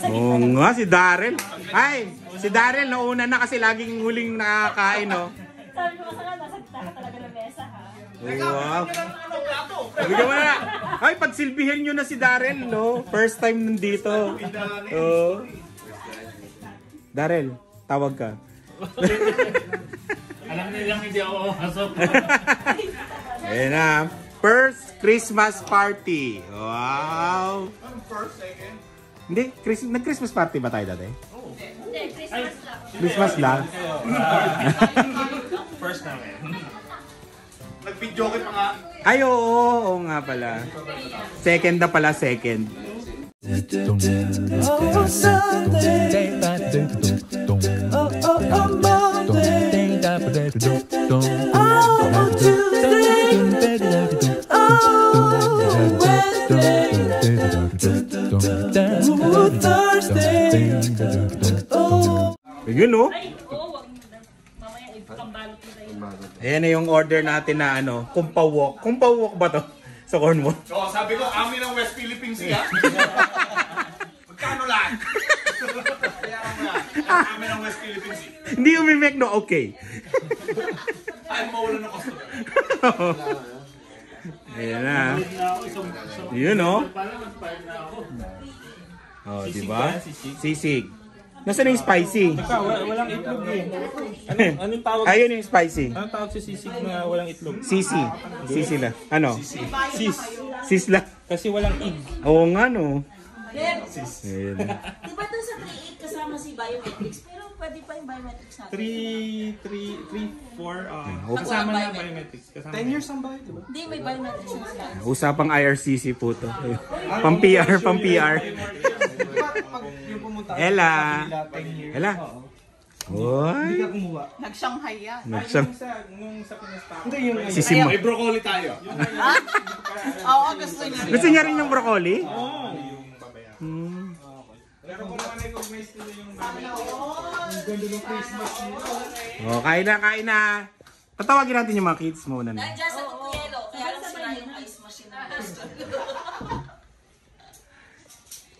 Oo nga, si Daryl. Ay, si Daryl nauna na kasi laging huling nakakain, no? Sabi ko masaka, nasa talaga ng mesa, ha? Wow. Bigyan mo na. Ay, pagsilbihin nyo na si Daryl, no? First time nandito. Oh. Daryl, tawag ka. Alam nilang hindi ako masok. Ayan na. First Christmas party. Wow. First, second? Hindi, nag-Christmas party ba tayo dati? Hindi, Christmas lang. Christmas lang? First namin. Nag-video pa nga. Ay, oo nga pala. Second na pala, second. Oh, Sunday. Oh, Monday. Oh, Tuesday. Oh, Wednesday. Oh, Thursday. Oh. Yun, no? Ay, oo, wag mo na. Mamaya, ipambalot mo na yun. Ayan na yung order natin na ano, kumpawok. Kumpawok ba to? Sa Cornwall? So, sabi ko, amin ang West Philippines siya. Magkano lang? Amin ang West Philippines siya. Hindi umimik, no? Okay. Ay, mawala ng customer. Ayan na. Yun, no? Oh, diba? Sisig. Nasaan yung spicy? Walang itlog eh. Anong tawag? Ayun yung spicy. Anong tawag sa sisig na walang itlog? Sisi. Sisi la. Ano? Sis. Sisla. Kasi walang ig. Oo nga, no? Then, Ayan. diba dun sa 3-8 kasama si biometrics? Pero pwede pa yung biometrics natin. 3, 4, kasama na biometrics. 10 years ang bahay, diba? Hindi, may biometrics na sila. Usapang IRCC po to. Pang PR, pang PR. Yung pumunta. Ella. 10 years. Ella. Oy. Kumuha. Nag-Shanghai yan. Nagsang. Nung sa pinasta. Hindi yung Si Simo. may broccoli tayo. Oo, gusto niya. Gusto niya rin yung broccoli? Pero kung na-recognize nila yung Oh, kain na, kain na. Tatawagin natin yung mga kids muna na. Nandiyan sa Tutuyelo, kaya lang sila yung ice machine na gusto.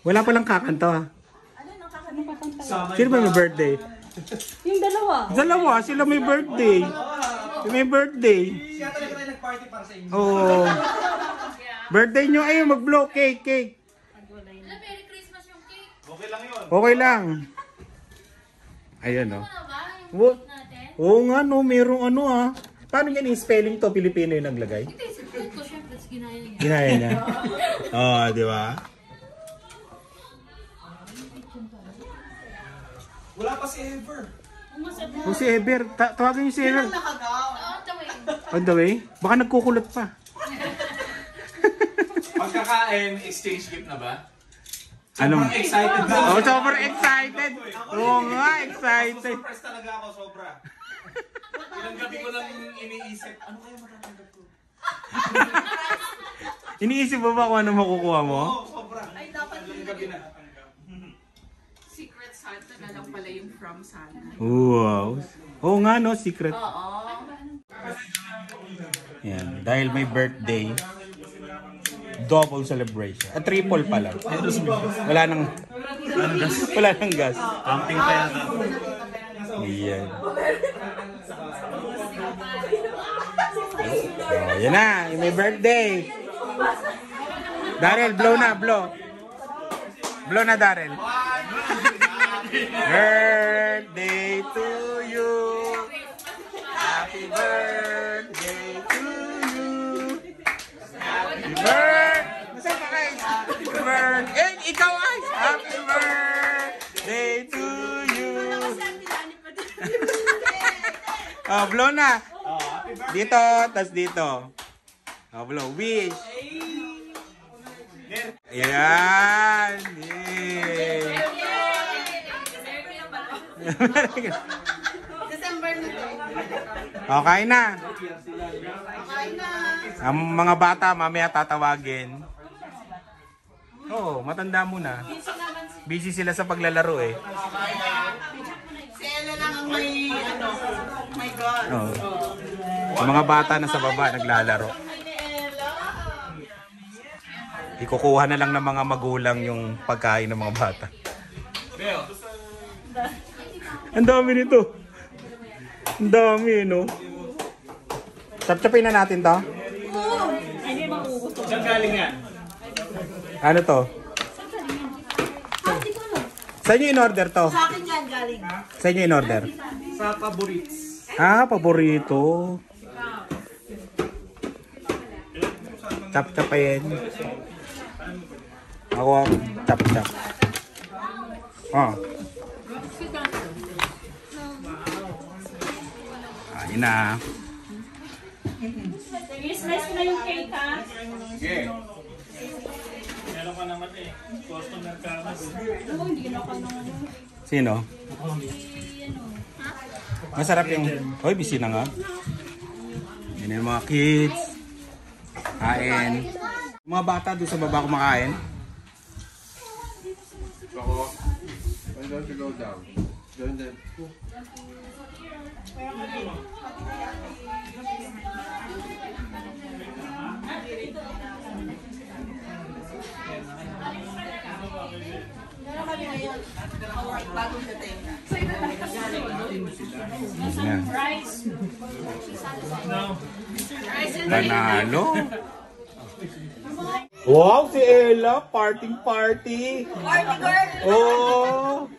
Wala palang kakanta. Ano nang kakanta? Sino ba may birthday? Yung dalawa. Dalawa, sila may birthday. May birthday. Siya talaga tayo nag-party para sa inyo. Oh. Birthday nyo, ayun, mag-blow cake. Merry Christmas yung cake. Okay lang yun. Okay lang. Ayan, no. Ano ba? Yung Wo- cake natin? Oo nga, no. Merong ano, ha. Paano yan yung spelling to? Pilipino yung naglagay? Hindi, secret ko. Siyempre, ginaya niya. Ginaya niya. Oo, di ba? Wala pa si Ever. O si Ever. Tawagan niyo si Ever. Oo, tawin. On the way? Baka nagkukulot pa. Pagkakain, exchange gift na ba? Anong? Excited na. Oh, super excited. Oo nga, excited. Surprise talaga ako, sobra. Ilang gabi ko lang iniisip, ano kaya matatanggap ko? Iniisip mo ba kung ano makukuha mo? Oo, sobra. Ay, dapat Ilang gabi na. Secret Santa na lang pala yung from Santa. Wow. Oo nga, no? Secret. Oo. Yan. Dahil may birthday, double celebration. Triple pala. Wala nang gas. Wala nang gas. Camping pa yata. Yan. Oh, yan na. Yung may birthday. Daryl, blow na, blow. Blow na, Daryl. Birthday to you. Happy birthday to you. Happy birthday. Nasaan ka guys? Happy birthday. Eh, ikaw ay. Happy birthday to you. Oh, blow na. Dito, tas dito. Oh, blow. Wish. Ayan. Yay. December na to. Okay na. Okay na. Ang mga bata, mamaya tatawagin. Oo, matanda muna. Busy sila sa paglalaro eh. Si Ella lang ang may, ano, my God. Oo. Ang mga bata na sa baba, naglalaro. Ay, ni Ella. Ikukuha na lang ng mga magulang yung pagkain ng mga bata. Ang dami nito. Ang dami, no? Chap-chapin na natin to. Hindi makukuto. Saan galing yan? Ano to? Saan nyo in-order to? Sa akin yan galing. Saan nyo in-order? Sa paborits. Ah, paborito. Chap-chapin. Ako, chap-chap. Ah. Ayun na. Sige, slice ko na yung cake, ha? Meron ka naman eh. Customer ka naman. Oo, hindi na ako nung... Sino? Masarap yung... Hoy, busy na nga. Yan yung mga kids. Kain. Mga bata doon sa baba kumakain. Ako. I'm going to go down. Doon din. Bagong dating. Yan. Rice. Panalo. Wow, si Ella, parting party. Party girl! Oh.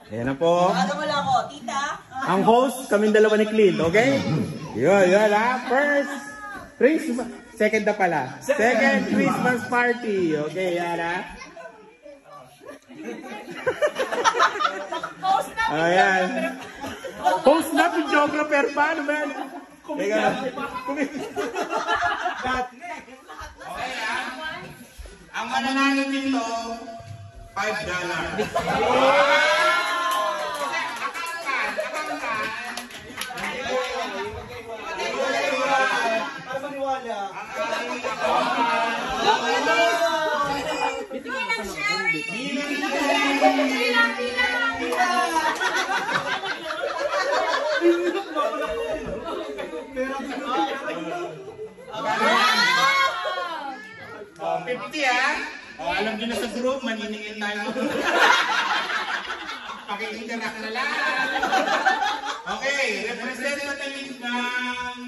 Ayan na po. Ano wala ako? Tita? Ang host, kaming dalawa ni Clint, okay? Yun ha. First, Christmas. Second na pala. Second Christmas party. Okay, yan ha. Ayan. Host na, videographer pa. Ano ba? Teka lang. Okay ha. Ang mananalo dito, $5. Oh, 50 ha? Oh, alam nyo na sa group, maniningin tayo. Pakikiganak na lang. Okay, representative ng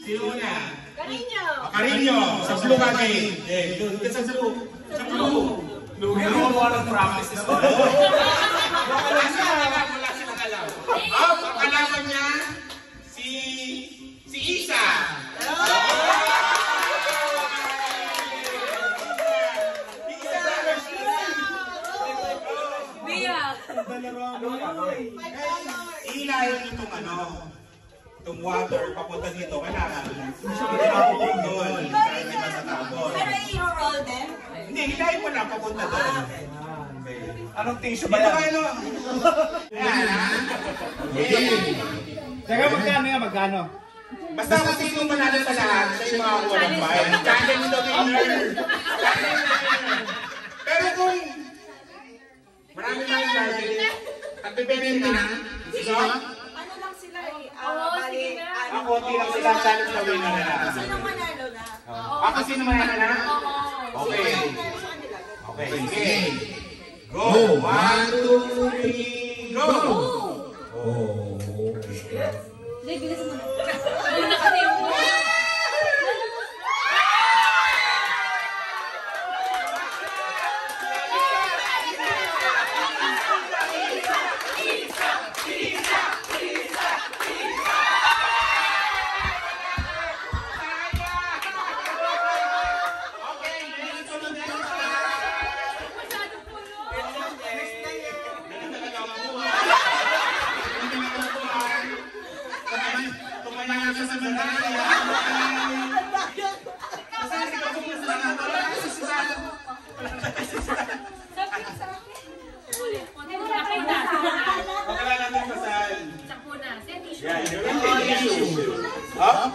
Siluna. Karinyo! Carino, sa Blue Bagay. Eh, doon ka sa Blue. Sa Blue. Pero walang practices. Wala silang alam. Oh, kalaban niya, si Isa. Ilayin itong itong water papunta dito, kailangan. Hindi papunta doon. Kahit di ba sa tapon. Pero i-roll din? Hindi, hilayin mo na papunta doon. Anong tissue ba Dito yan? kayo, no? Yan, ha? Teka, magkano yan? Magkano? Basta kung sino manalo sa lahat, siya yung makakuha ng bayan. Challenge the winner. Pero kung marami tayong challenge, at bibigyan na, so, Ano lang sila eh? Bali, ako, konti lang sila challenge the winner na lang. sino manalo na? Ako, sino manalo na? Okay. Okay, sige. Go! 1, 2, 3, go! Hindi, bilisan mo na. Una ka na yung...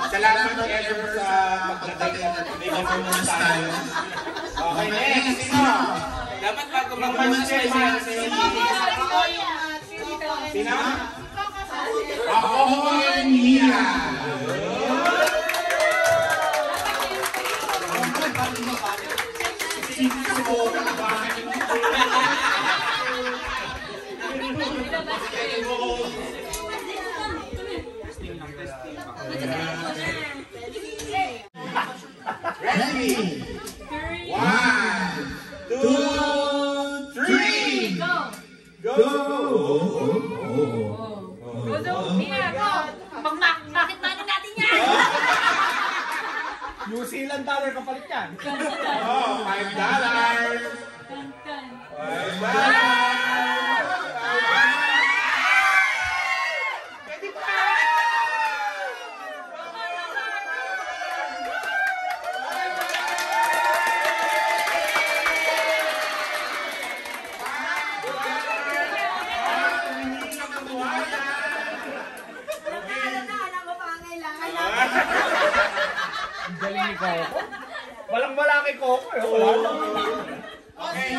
Salamat ever sa maglagay at may gano'n tayo. Okay, next. Sino? Dapat bago Mag-manchester sa Sino? Ako, Mia. Ready? 1, 2, 3. Go! Go, Mia, go! Bakit natin yan? New Zealand dollar kapalit yan. Oh, $5. Walang wala kay Coco eh. Wala lang. Okay,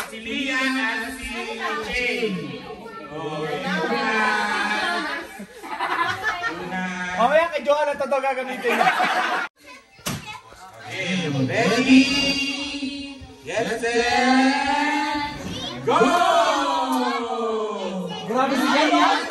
si Lian at si Jane. Mamaya kay Joanna ito gagamitin. Okay, ready? Get set! Go! Grabe si Joanna.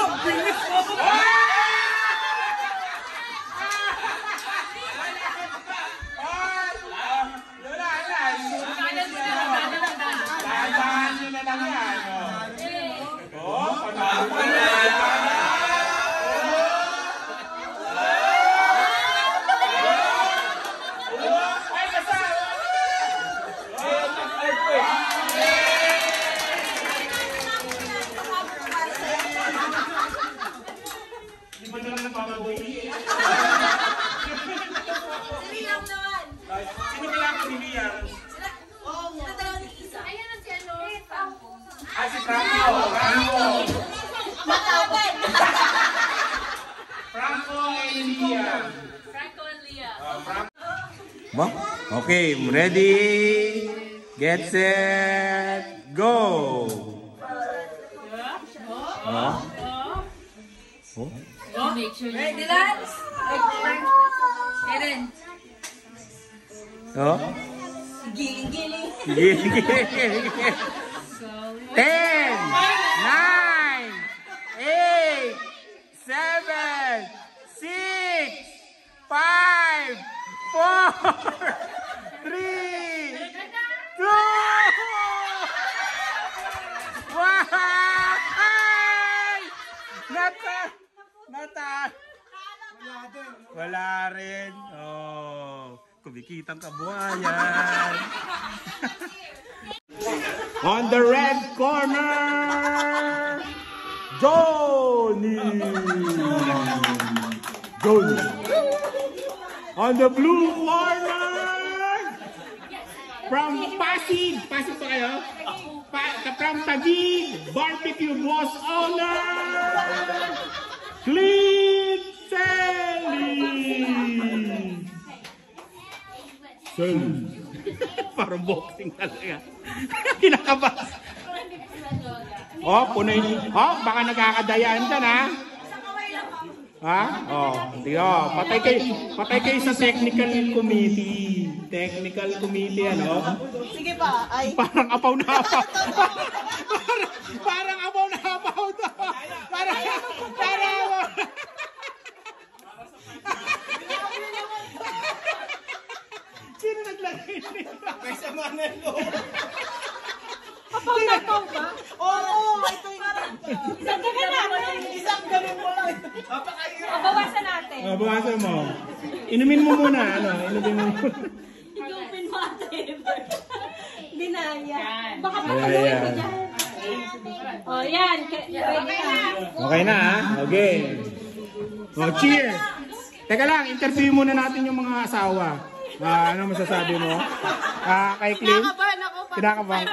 Okay, ready? Get set, go! Make sure you... Ready, lads? Eren. Oh? Giling-giling. 10, 9, 8, 7, 6, 5, 4, 3, 2, 1! Wala rin. Oh, kumikitang kabuhayan. On the red corner, Johnny. On the blue corner, from Pasig pa kayo? From Taguig, barbecue boss owner, Clint Selly. Parang boxing talaga. Kinakaba. Oh, punay. Oh, baka nagkakadayaan dyan, ha? Ha? Oh, tiyo. Patay kayo sa technical committee. Technical committee, ano? Sige pa, ay. Parang apaw na apaw. Parang apaw na apaw to. Parang sino naglagay nito? May sama na ito. Apaw na apaw ba? Oo, ito yung isang ganun. Isang ganun mo lang. Bawasan natin. Oh, bawasan mo. Inumin mo muna, ano? Inumin mo muna. Open whatever. Dinaya. Baka Ayan. ko dyan. Oh, yan. Okay na, ha? Okay. Oh, cheer! Teka lang, interview muna natin yung mga asawa. Ano masasabi mo? Kay Clint? Kinakabahan ako. Kinakabahan?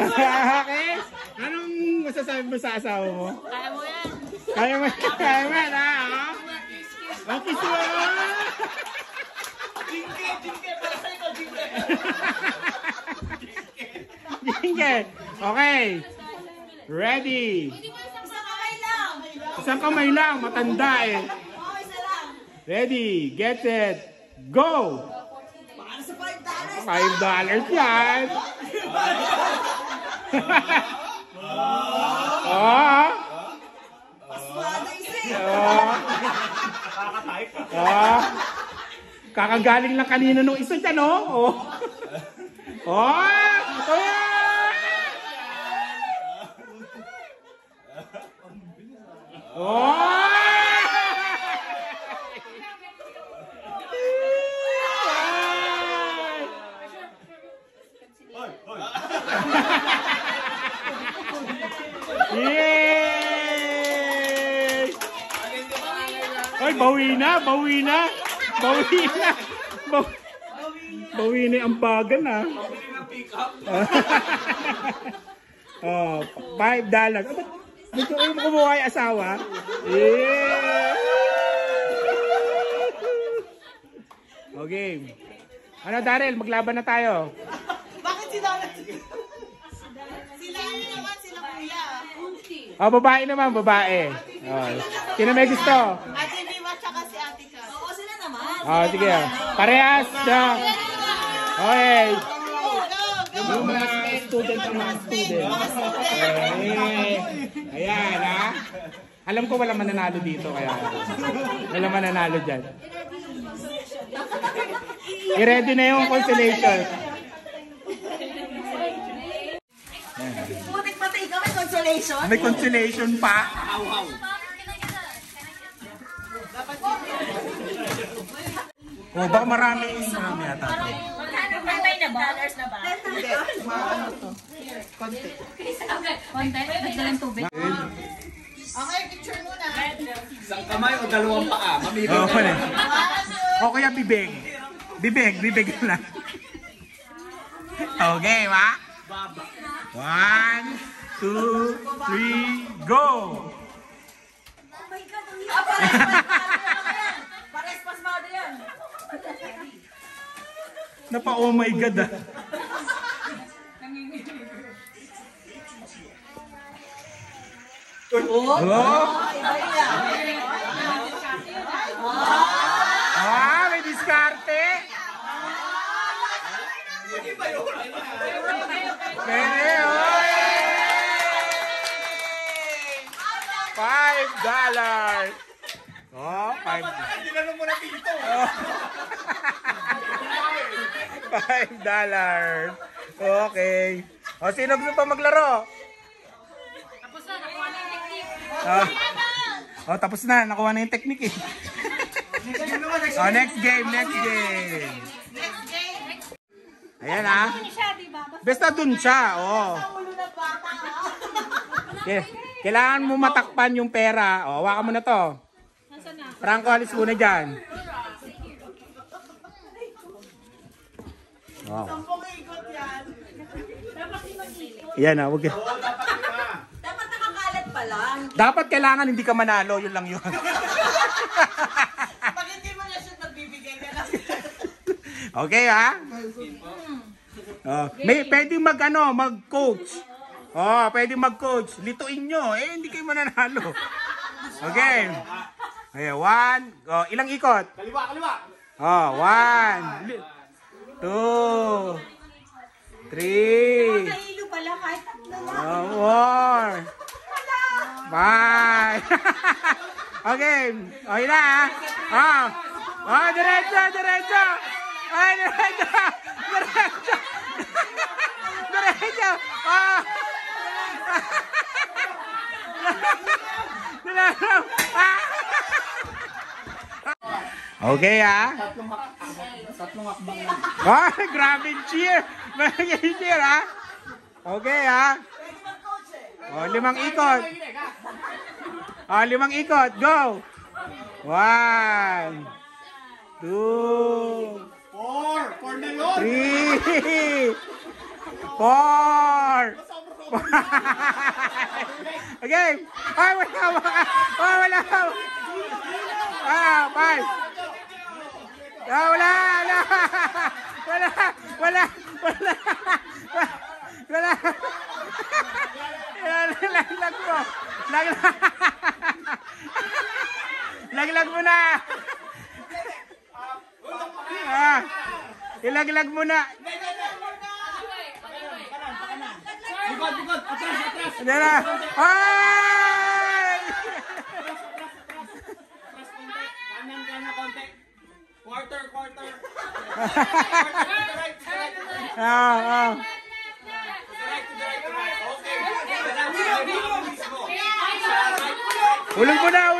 Okay. Anong masasabi mo sa asawa mo? Kaya mo yan. Kaya mo yan, ha? Okay, so... Jinke, para sa ito, jinke. Jinke. Okay. Ready. Isang kamay lang. Isang kamay lang, matanda eh. Oo, isa lang. Ready, get set, go! Para sa $5. $5 yan. Oh. Oh. Kakagaling lang kanina nung isa dyan, oh. Oh. Oh. Yay! Ay, bawi na. Bawi na ang bagan, ah. Oh, $5. Gusto ko yung kumuha yung asawa. Yeah! Okay. Ano, Daryl? Maglaban na tayo. Bakit si Donna? Sila naman, sila kuya. Oh, babae naman, babae. Oh. Sino may gusto? Ate Viva tsaka si Ate Kat. Oo, sila naman. Oh, sige. Parehas na. Okay. Yung mga student ng mga student. Ayan, ha? Alam ko walang mananalo dito, kaya walang mananalo dyan. I-ready na yung consolation. Putik pati ikaw may consolation. May consolation pa. Oh, baka marami yata. Pantay na ba? $10 na ba? Hindi, ano to? Konti. Okay, picture muna. Isang kamay o dalawang paa? Mamili Oh, ka. o kaya bibig. Bibig lang. Okay, ma? 1, 2, 3, go! Pares pasmado yan. Oh my God, ah. Ah, may diskarte. Pwede, oy! $5. Oh, Tinanong mo na dito. $5. Okay. O, sino gusto pa maglaro? Tapos na, nakuha na yung technique. Oh, tapos na. Nakuha na yung technique, eh. Oh, next game. Ayan, ah. Basta dun siya, oh. Kailangan mo matakpan yung pera. Oh, hawakan mo na to. Franco, alis muna dyan. Wow. Yan, ah. Dapat nakakalat pa lang. Dapat kailangan hindi ka manalo, yun lang yun. Pag hindi mo na siya nagbibigay ka na. Okay, ha? May pwedeng mag-coach. Oh, pwedeng mag-coach. Lituin nyo. Hindi kayo mananalo. Okay. Okay, 1. Oh, ilang ikot? Kaliwa. Oh, 1, 2, 3. Kahilo pala kahit tatlo lang. 4, 5. Okay. Okay na, ha? Oh, diretso. Ay, diretso. Oh. Okay, ha? Tatlong akbang lang. Oh, grabe cheer. Cheer, ha? Okay, ha? Oh, 5 ikot. Oh, 5 ikot. Go. 1, 2, 4 na yun. 3, 4. Okay. Ay, wala. 5. Wala. Laglag mo. Laglag mo na. Ilaglag mo na. Hindi na. Ay! Kanan konti. Quarter. Ah. Ulog mo na.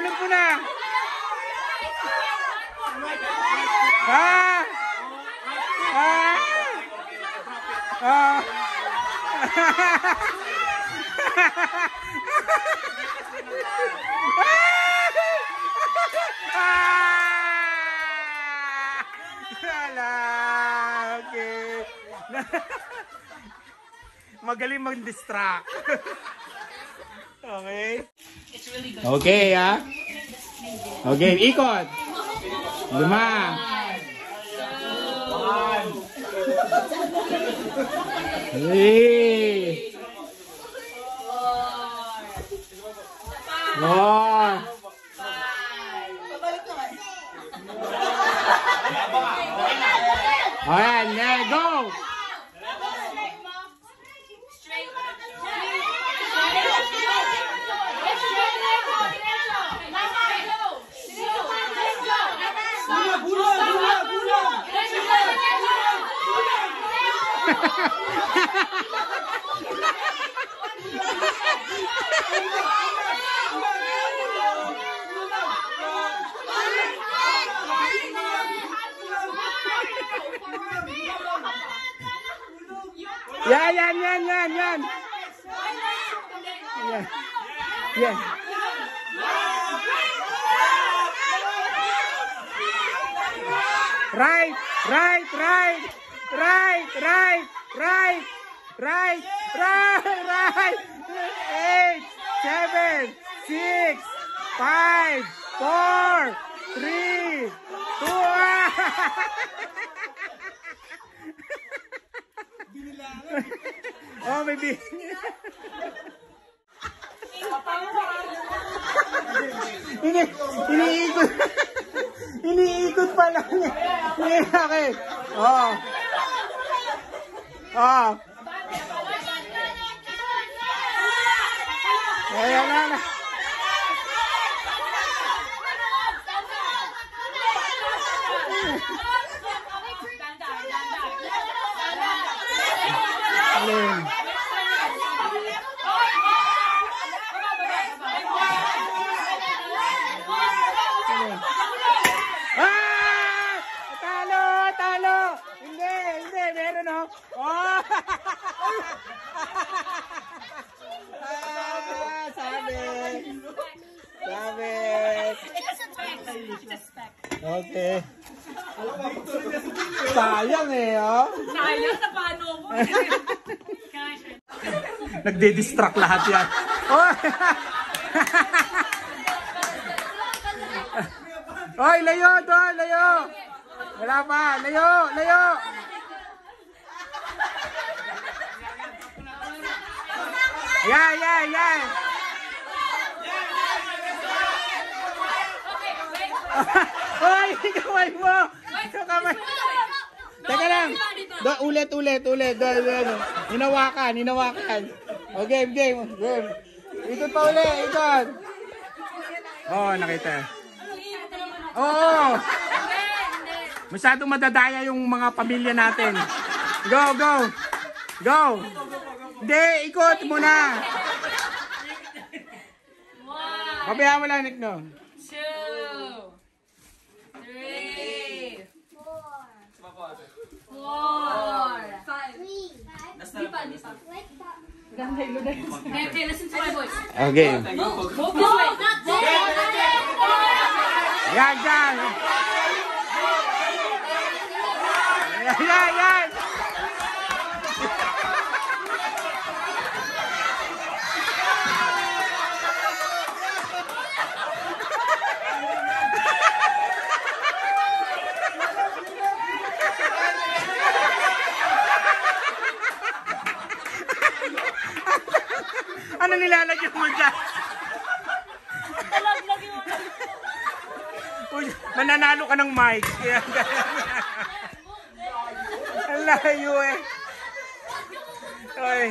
Okay. Magaling mag-distract. Okay. It's really good. Okay, ah. Okay, ikot. 5. Hey. 4. Ayan, there, go! Yan. Yeah. Right. 8, 7, 6, 5, 4, 3, 2, Oh, maybe. Iniikot pa lang niya. Okay. Oh. Ayan na. Talo. Hindi, meron oh. Sabi. Okay. Sayang oh. Sayang sa paano mo. Nagde-distract lahat yan. Oh! Oy, layo doon, layo. Wala pa, layo. Yan. Oy, kamay mo. Teka lang. Ulit. Doon. Hinawakan. Okay, game. Ikot pa ulit. Oh, nakita. Oo. Masyadong madadaya yung mga pamilya natin. Go. Hindi, ikot muna. Pabayaan mo lang, Nick, no? 2, 3, 4, 5. Okay, listen to my voice. Okay. Move this way. Yan. Ano nilalagyan mo dyan? Uy, nananalo ka ng mic. Ang layo eh. Okay.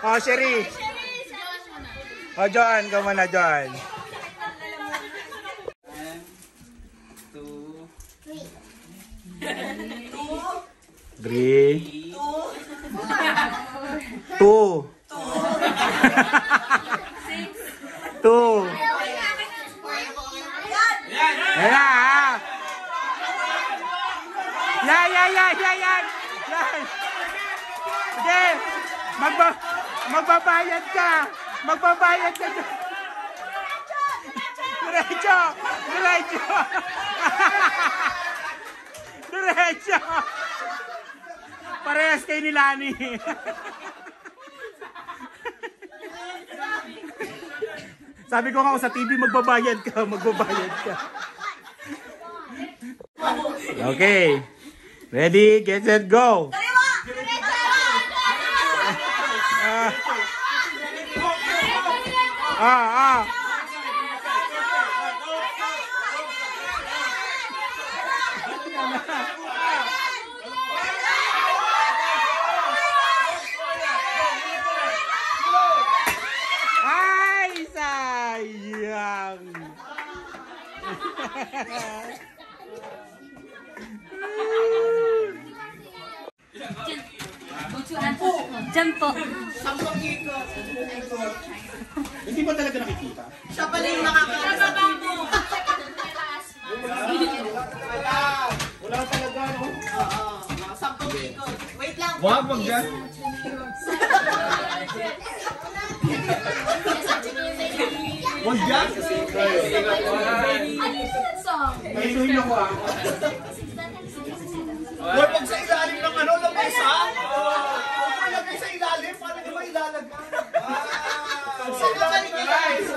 Oh, Sherry. Oh, Joan. Ikaw muna, Joan. 1, 2, 3. 2. 2. Ayan. Yan. Sige. Magbabayad ka. Diretso. Parehas kayo ni Lani. Sabi ko nga sa TV, magbabayad ka. Okay. Ready, get set, go. Ay, sayang. Diyan po. Hindi ba talaga nakikita? Siya pala yung nakakarating mo. Wala talaga, no? Oo. 10 ikot. Wait lang. Wag dyan. Wag dyan. Kaisuhin ako ah. Wag pag sa ilalim ng ano, lamesa. Huwag mo lagay sa ilalim. Paano nyo ba ilalagay? Sa ilalim na guys.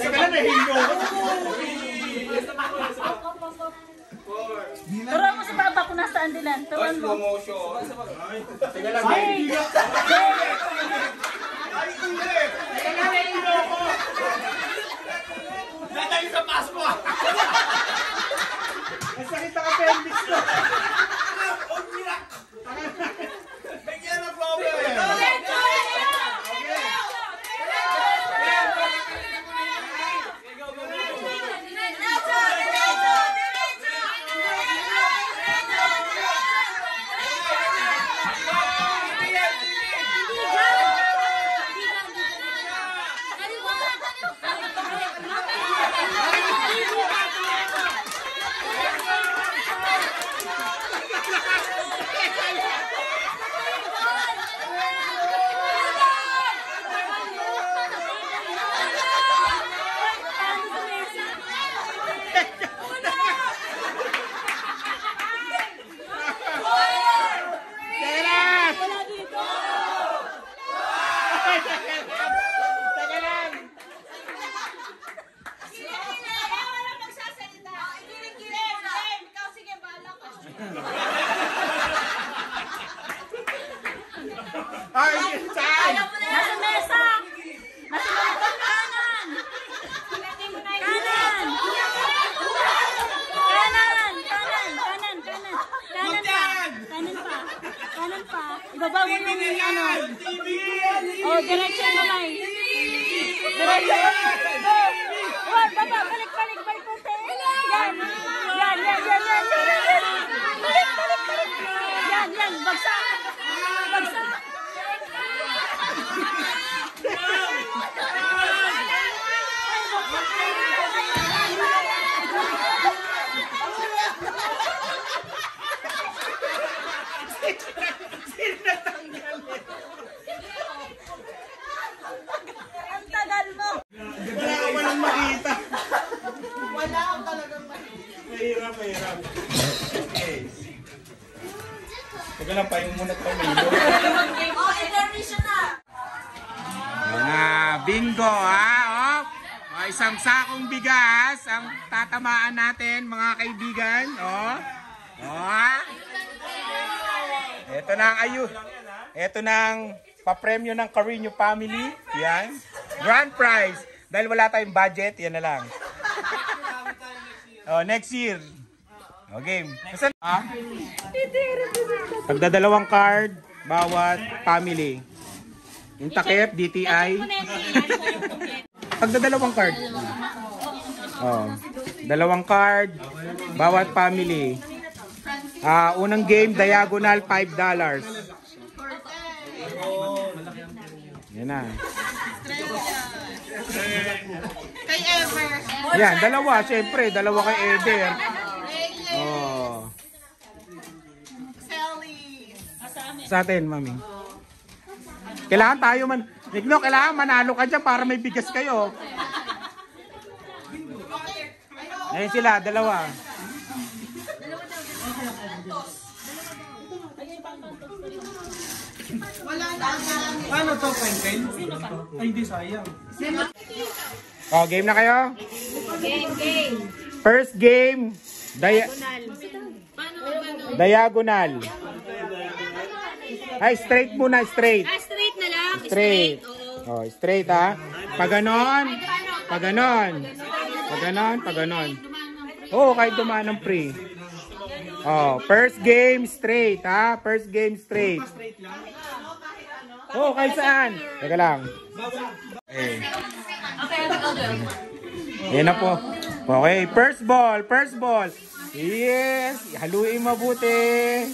Teka lang, nahingo. Turuan mo sa baba kung nasaan dilan. Turuan mo. Teka lang, nahingo. Natay sa Pasqua. Ang sakit ang appendix ko. Bigyan ng problem. Ay, saan? Nasa mesa! Nasa mesa! Kanan! Kanan! Kanan pa! Ibaba mo yung ano. Oh, diretso yung kamay. Diretso. Go! Oh, baba! Balik konti. Yan! Balik! Yan! Bagsak! Ang tagal mo! Wala ka walang makita. Wala akong talagang Mahirap. Okay. Teka lang, payong muna ito. Mahirap. Oh, intermission na! Bingo ha. Oh, isang sakong bigas ang tatamaan natin mga kaibigan. Ito na ang Ito na ang papremyo ng Carino family. Yan. Grand prize. Dahil wala tayong budget, yan na lang. Next year. O, game. Nasaan? Pagdadalawang card, bawat family. Yung takip, DTI. Pagdadalawang card. Oh, dalawang card, bawat family. Unang game, diagonal, $5. Yan na. Kay Ever. Yan, dalawa, syempre. Dalawa kay Eder. Oh. Sally. Sa atin, mami. Kailangan tayo man... Nikno, kailangan manalo ka dyan para may bigas kayo. Ngayon sila, dalawa. Ano to, Penpen? Ay, hindi sayang. Oh, game na kayo? Game. First game, diagonal. Ay, straight muna, straight. Straight na lang. Straight. Oh, straight ha. Pag ganon. Pag ganon. Pag ganon, pag ganon. Oo, kahit dumaan ng pre. Oh, first game straight ha. First game straight. Oo, kahit saan. Teka lang. Okay. Yan na po. Okay, first ball, first ball. Yes, haluin mabuti.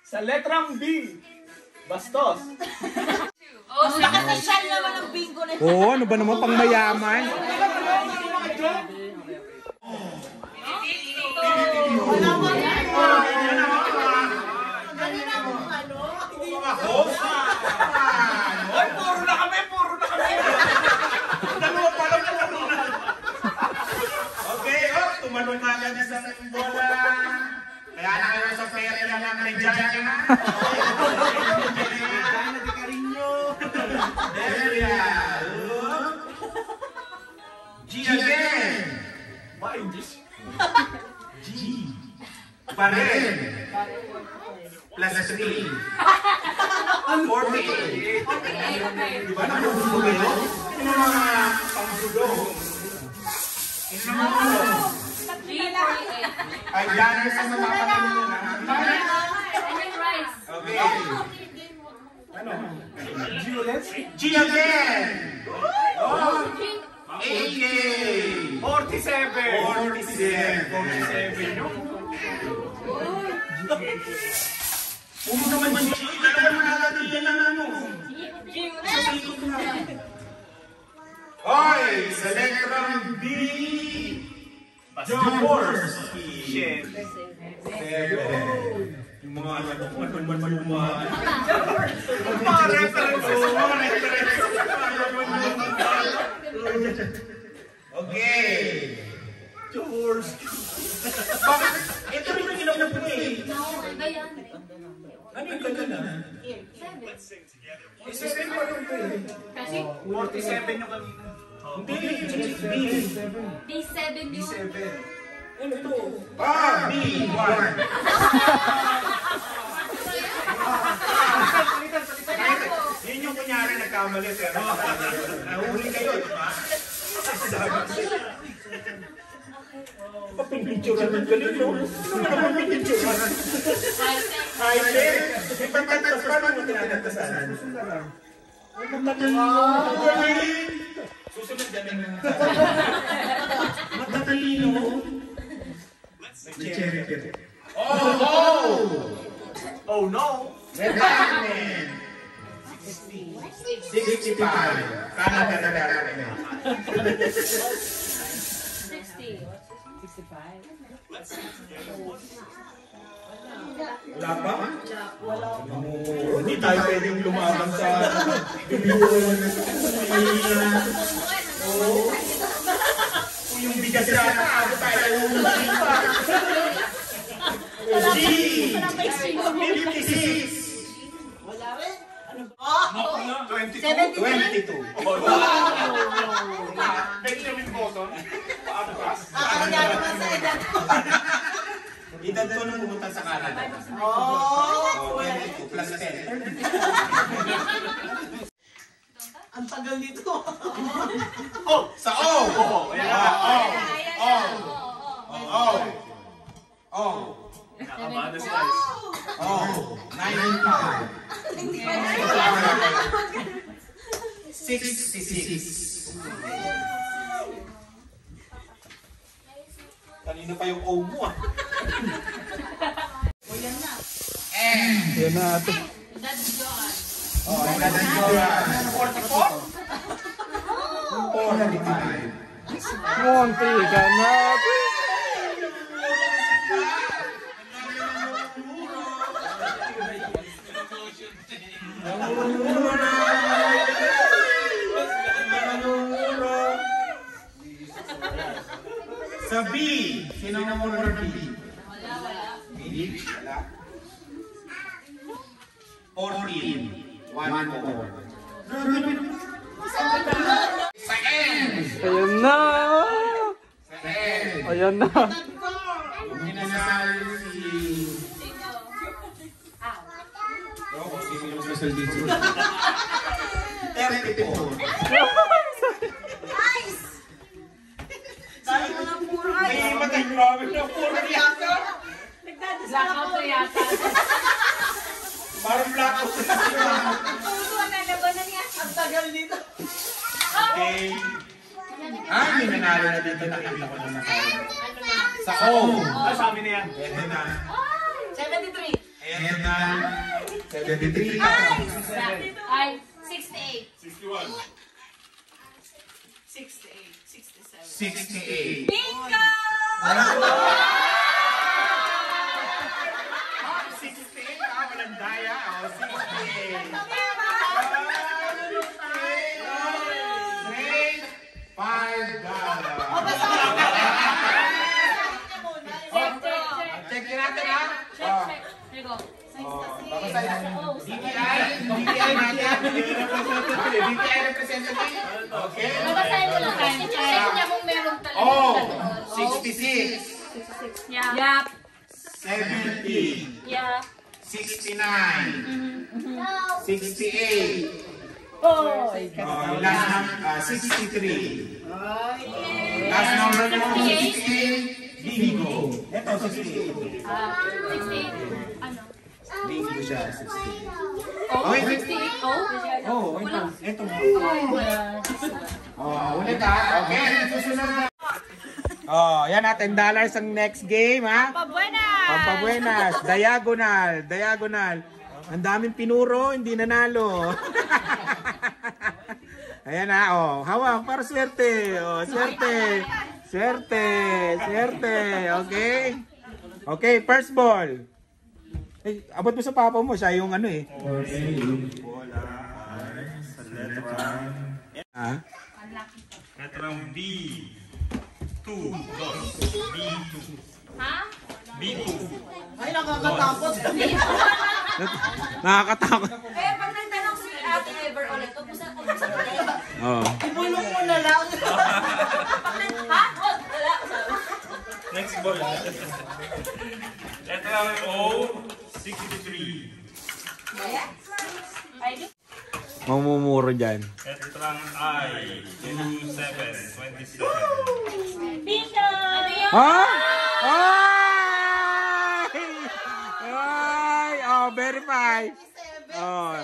Sa letrang B, bastos. Nakasal naman ang bingo na. Oo, ano ba naman pang mayaman? Ay, puro na kami, puro na kami. Dalawa pa lang, puro na. Okay, tumalon na agad sa bola. Kaya na kayo sa pera lang ang medyan ka na. G again. Ba, English? G. Barren. Plus 3. 48. Di ba nakubulo kayo? Yung mga pangbulo. $5 ang mapapagano na. Okay. Ano? G ulit? G again! Oh! 8K! 47! 47! Huwag mo naman G! Dalawa na agad yan ang ano! Oy! Sa letrang B! Jaworski! 7! Yung mga alam ko, maluma. Mga references! Okay! Jaworski! Bakit? Ito rin ang ginawa ko eh! Ano yung ganda na? 7 pa rin ko eh. 47 yung kanina. Hindi, D7 yun. Ano ito? B1! Yun yung kunyari nagkamali pero nahuli kayo, di ba? Papinicturan ng galing, no? Sino ka naman pinicturan? Ay, may pagkantas pa naman tinatasan. Ay, magaling! Susunod ganun. Matatalino. Oh no! Red Diamond! 65. Canada na natin. 60. Wala pa? Hindi tayo pwedeng lumaban sa dumiwan. Kung yung bigas na ako tayo G! 56! Wala rin. 22. Benjamin Button. Nakakanyari pa sa edad ko. Edad ko nung pumunta sa Canada. Oh! 22 plus 10. Ang tagal nito. Oh! Sa O! Kanina pa yung O mo ah. Yan na ito. Oh, ang ganda nyo yan. 44. Monty ka na. Sa B, sino ang number B? B? Wala. 14. 1, 4. Sa N! Ayan na. Sa N! Ayan na. Yung minasal si... Oo, sino yung special dito? 34. May matay grabe na puro yata. Blackout na yata. Parang blackout na sila. Ang tagal dito. Okay. Ay, may nanalo na dito. Nakita ko na nakalo. Sa O. Sabi na yan. Ito na. 73. Ayan na. 73. Ay, 68. 61. 68. 67. Bingo! 68. Walang daya. O, 68. Check natin ha. Check. Here you go. DTI representative. Okay. Babasahin mo lang tayo. Check niya kung meron talaga. Oh, 66. Yeah. 70. Yeah. 69. 68. Oh, Last number, 63. Last number mo, 68. Bingo. Ito, 68. 68. Ano? Bingo siya, 68. Oh, Okay. 68. Oh? Oh, ito. Ito mo. Oh, ulit ha. Okay, susunod na. Oh, yan na, $10 ang next game ha. Pabuenas! Pampabuenas. Diagonal. Diagonal. Ang daming pinuro, hindi nanalo. Ayan na, oh. Hawak para swerte. Oh, swerte. Swerte. Swerte. Okay? Okay, first ball. Eh, abot mo sa papa mo. Siya yung ano eh. Bola ay sa letra. Ah? Letrang B. 2. B2. Ha? B2. Ay, nakakatakot. Nakakatakot. Eh, pag nagtanong si Ate Ever ulit, huwag mo sa Oh. Ibulong mo na lang. Ha? Wala. Next ball. Letrang O. 63. Mamumuro dyan. Letrang I, 27, 27. Bingo! Ha? Ay! Ay! Oh, verify. Oh.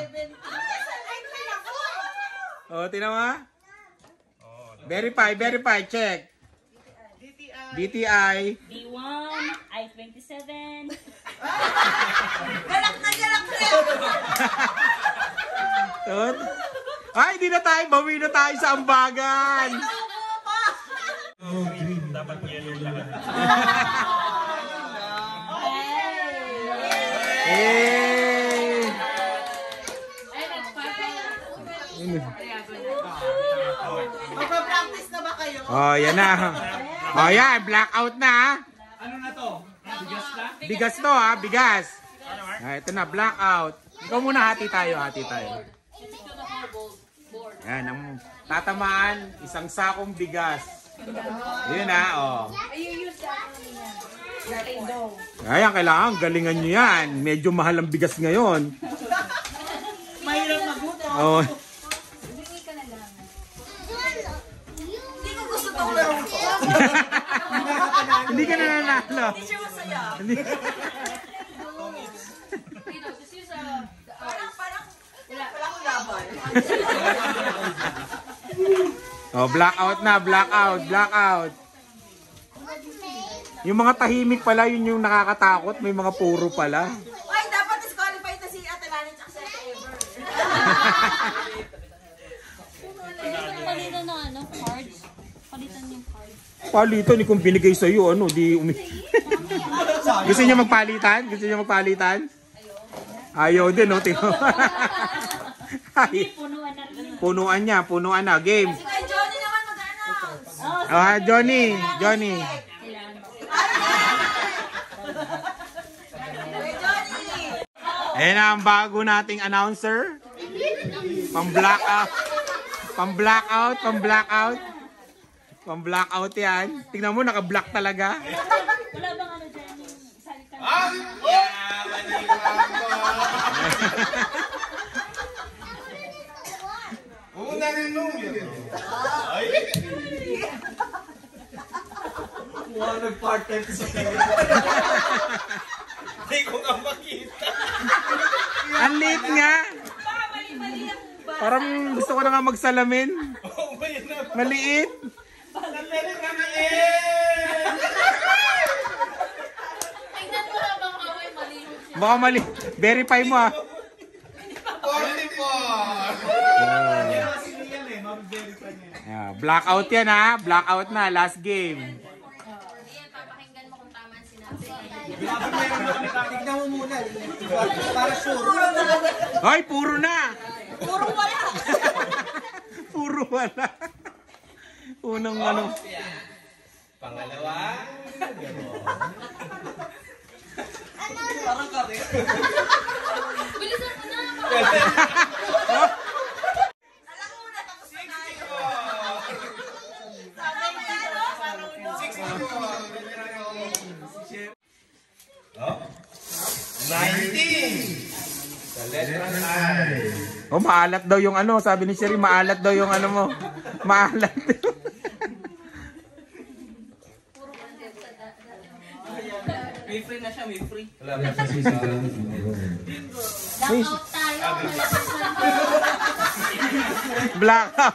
Oh, tinan mo? Verify, verify, check. DTI. B1, I-27. Galak na galak na. Tot. Ay, di na tayo. Bawi na tayo sa ambagan. Oh, green. Dapat yellow lahat. Hey! Magpa-practice na ba kayo? Oh, yan na. Oh, yan. Blackout na. Ano na to? Bigas na? Bigas to ha, bigas. Ah, ito na, blackout. Ikaw muna, hati tayo, hati tayo. Yan, ang tatamaan, isang sakong bigas. Yun ha, oh. Ayan, kailangan, galingan nyo yan. Medyo mahal ang bigas ngayon. Mahirap magutom. Oh. Hindi ko gusto itong laro ko. Hindi ka na nanalo. Hindi siya masaya. Hindi. Parang wala akong laban. Oh, blackout na, blackout. Yung mga tahimik pala, yun yung nakakatakot. May mga puro pala. Ay, dapat disqualified na si Ate Lani at si Ate Ever. Palitan ng ano, cards. Palitan yung cards. Palitan ni kung binigay sa'yo, ano, di Gusto niyo magpalitan? Ayaw din, no? Punuan na. Game. Si kay Johnny naman mag-announce. Johnny. Kay Johnny. Ayan na ang bago nating announcer. Pang-blackout yan. Tingnan mo, naka-black talaga. Wala bang ano dyan yung salita? Una rin nung yun. Ay! Wow, nag-part-time sa kanya. Hindi ko nga makita. Ang late nga. Parang gusto ko na nga magsalamin. Oo ba yun na? Maliit. Nandali kami Tingnan mo na bang kaway mali. Baka mali. Verify mo ah. 44! Blackout yan ha. Blackout na. Last game. Iyan, papakinggan mo kung tama ang sinabi. Tignan mo muna. Para sure. Hoy, puro na. Puro wala. Puro wala. Unang ano. Pangalawa. Parang kami. Bilisan mo na. Alam mo na, tapos na tayo. Sabi mo yan, no? Parang uno. 19! Sa letra I. Oh, maalat daw yung ano. Sabi ni Sherry, maalat daw yung ano mo. Maalat. May free na siya, may free. Blackout tayo. Blackout.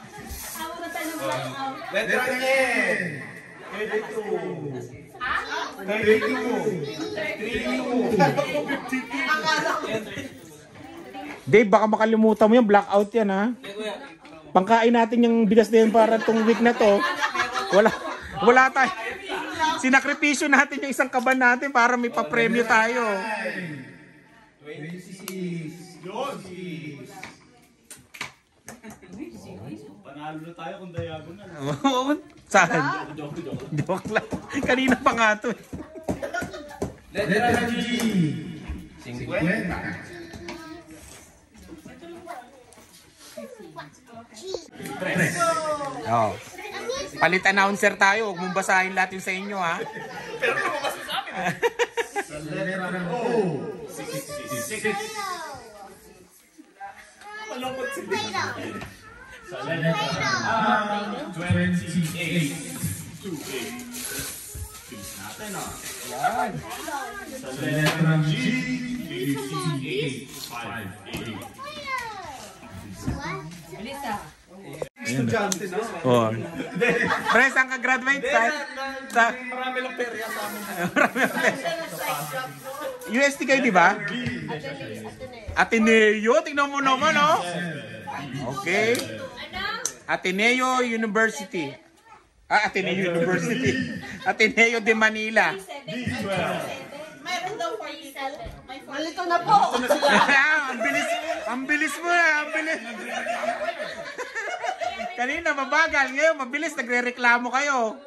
Tawag na tayo ng blackout. Letra N. 32. Dave, baka makalimutan mo yung blackout yan ha. Pangkain natin yung bigas na yun para tong week na to. Wala tayo. Sinakripisyo natin yung isang kaban natin para may papremyo tayo. 26. Panalo na tayo kung diagonal. Saan? Joke lang. Kanina pa nga to. Letra G. 50. Oh. Palit announcer tayo. Huwag mong basahin lahat yung sa inyo ha. Pero lumabas sa amin. Sa letra O. 66. Malungkot si sa letra A, 28. 28. Natin ah. Yan. Sa letra G, 58. 58. Estudyante na. Oh. Pre, saan ka graduate? Marami lang perya sa amin. UST kayo, di ba? Ateneo. Tingnan mo naman, oh. Okay. Ateneo University. Ateneo University. Ateneo de Manila. Mayroon daw 47. Malito na po. Ang bilis mo na. Ang bilis. Kanina mabagal. Ngayon mabilis. Nagre-reklamo kayo.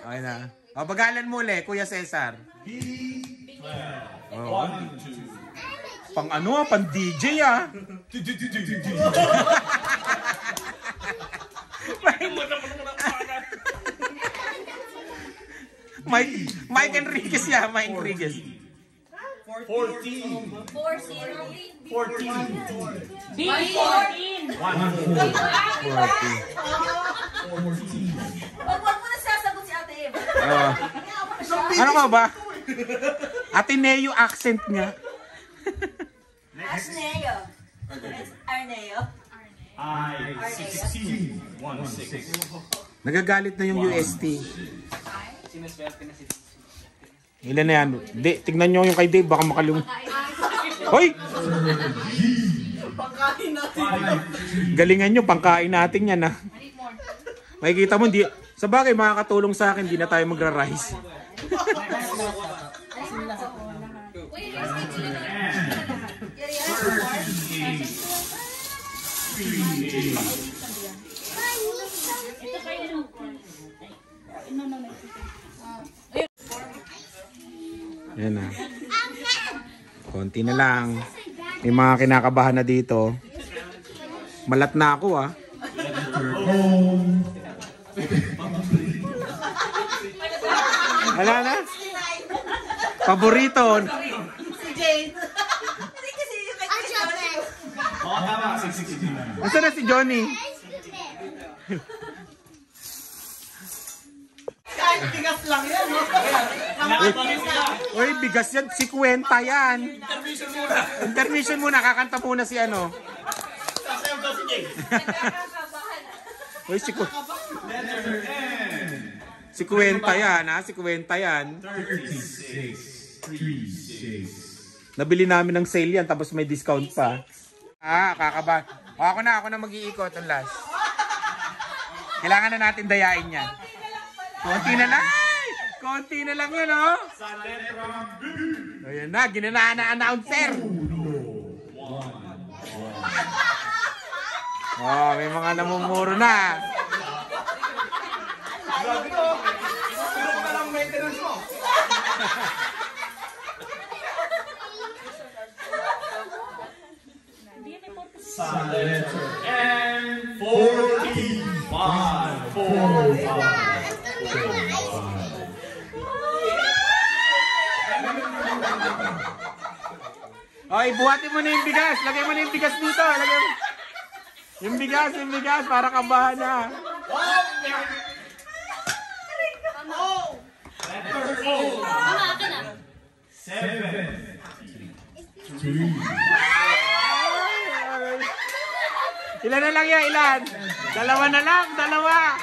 Okay na. O, bagalan mo ulit, Kuya Cesar. Oh. Pang ano pang DJ ah. Mike Enriquez ya, Mike Enriquez. 14. 4-0. 14. B14. 40. Wag mo na sasagot si Ate Eva. Ano ka ba? Ateneo accent niya. Asneo. Arneo. Nagagalit na yung UST. Ilan na yan? Di, tignan nyo yung kay Dave, baka makalung... Hoy! Pangkain natin. Galingan nyo, pangkain natin yan ha. Makikita mo, di, sa bagay makakatulong sa akin, di na tayo magra-rise. Yan na. Konti na lang. May mga kinakabahan na dito. Malat na ako ah. Wala na? Paborito. Si Jane. Hindi kasi yung Nasaan na si Johnny? kahit bigas lang yan, no? Uy, bigas yan. Si Kwenta yan. Intermission muna. Kakanta muna si ano. Uy, si Kwenta yan, ha? Si Kwenta yan. Nabili namin ng sale yan, tapos may discount pa. Ah, kakaba. O, ako na mag-iikot ang last. Kailangan na natin dayain yan. Konti na lang! Konti na lang yun, oh! Ayan na, ginanaan na announcer! Oh, may mga namumuro na. Tulog ka lang maintenance mo. Sa letter N, 45, 45. Oh, ibuhatin mo na yung bigas. Lagay mo na yung bigas dito. Lagay mo. Yung bigas, para kabahan na. Letter O. 7. Ilan na lang yan? Ilan? Dalawa na lang, dalawa.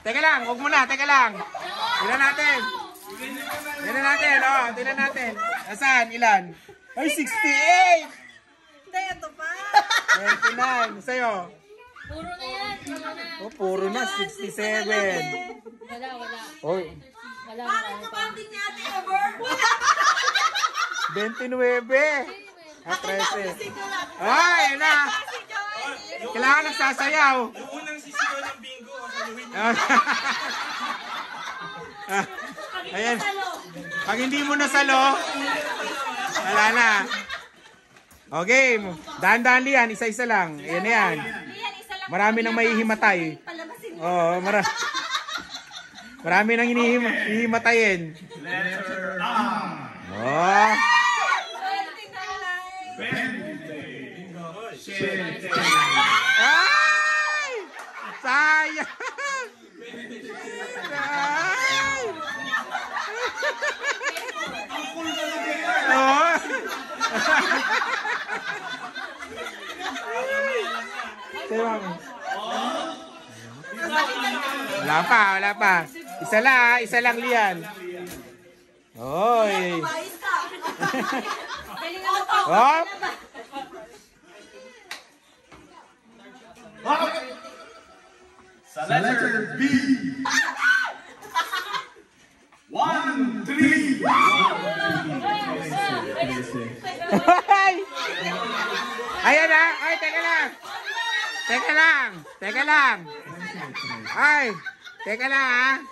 Teka lang, huwag muna, teka lang. Ilan natin? Ilan natin, oh, tingnan natin. Nasaan? Ilan? Ay, 68! Hindi, ito pa. 29. Sa'yo? Puro na yan. Puro na. Oh, puro na, 67. Wala. Oy, Wala. Parang kapatid niya ate ever. 29. Ah, 13. Ay, yun na. Kailangan nagsasayaw. Yung unang sisigaw ng bingo, saluhin mo. Ayan. Pag hindi mo nasalo, wala na. Okay, dahan-dahan liyan, isa-isa lang. Ayan na yan. Marami nang maihimatay. Oo, marami nang hinihimatayin. Letter A. Oh. 20. Ay! Sayang! Ay! Oh! Wala pa. Isa lang liyan. Oy. Hop. Sa letter B. 1, 3. Ayan na. Ay, teka lang. Ay, teka lang ha.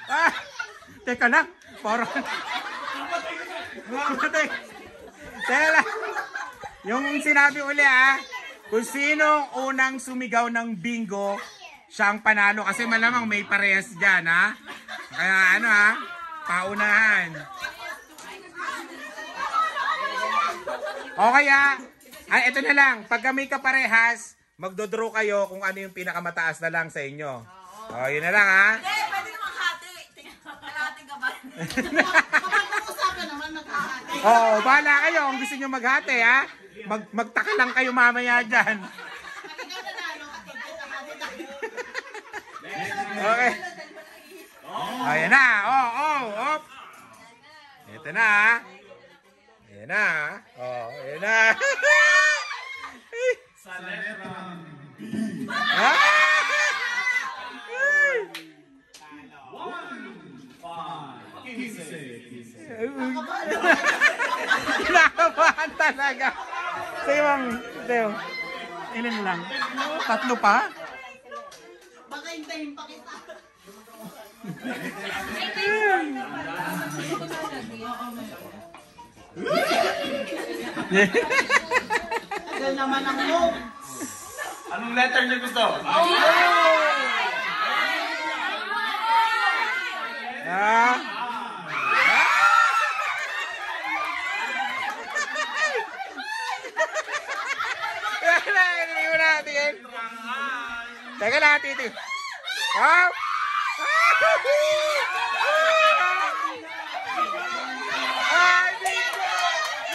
Ah, teka lang. Parang mamatay. Teka lang. Yung sinabi uli ha. Kung sino unang sumigaw ng bingo, siyang panalo. Kasi malamang may parehas dyan ha. Kaya ano ha, paunahan. O kaya, ito na lang. Pagka may kaparehas, magdodraw kayo kung ano yung pinakamataas na lang sa inyo. O, yun na lang ha. Hindi, pwede naman hati. Kalahati ka ba? Kapag nag-usapan naman, maghahati. O, bahala kayo kung gusto nyo maghati ha. Magtaka lang kayo mamaya dyan. Okay. Ayan na. Oh. Ito na. Ayan na. Oh, ayan na. Sa letrang B. Kinakabahan talaga. Sige, Mang Teo. Ilan lang? 3 pa? Baka hintayin pa kita. Tagal naman ang move. Anong letter niyo gusto? Teka lang, Titi. Oh! Ay, bingo!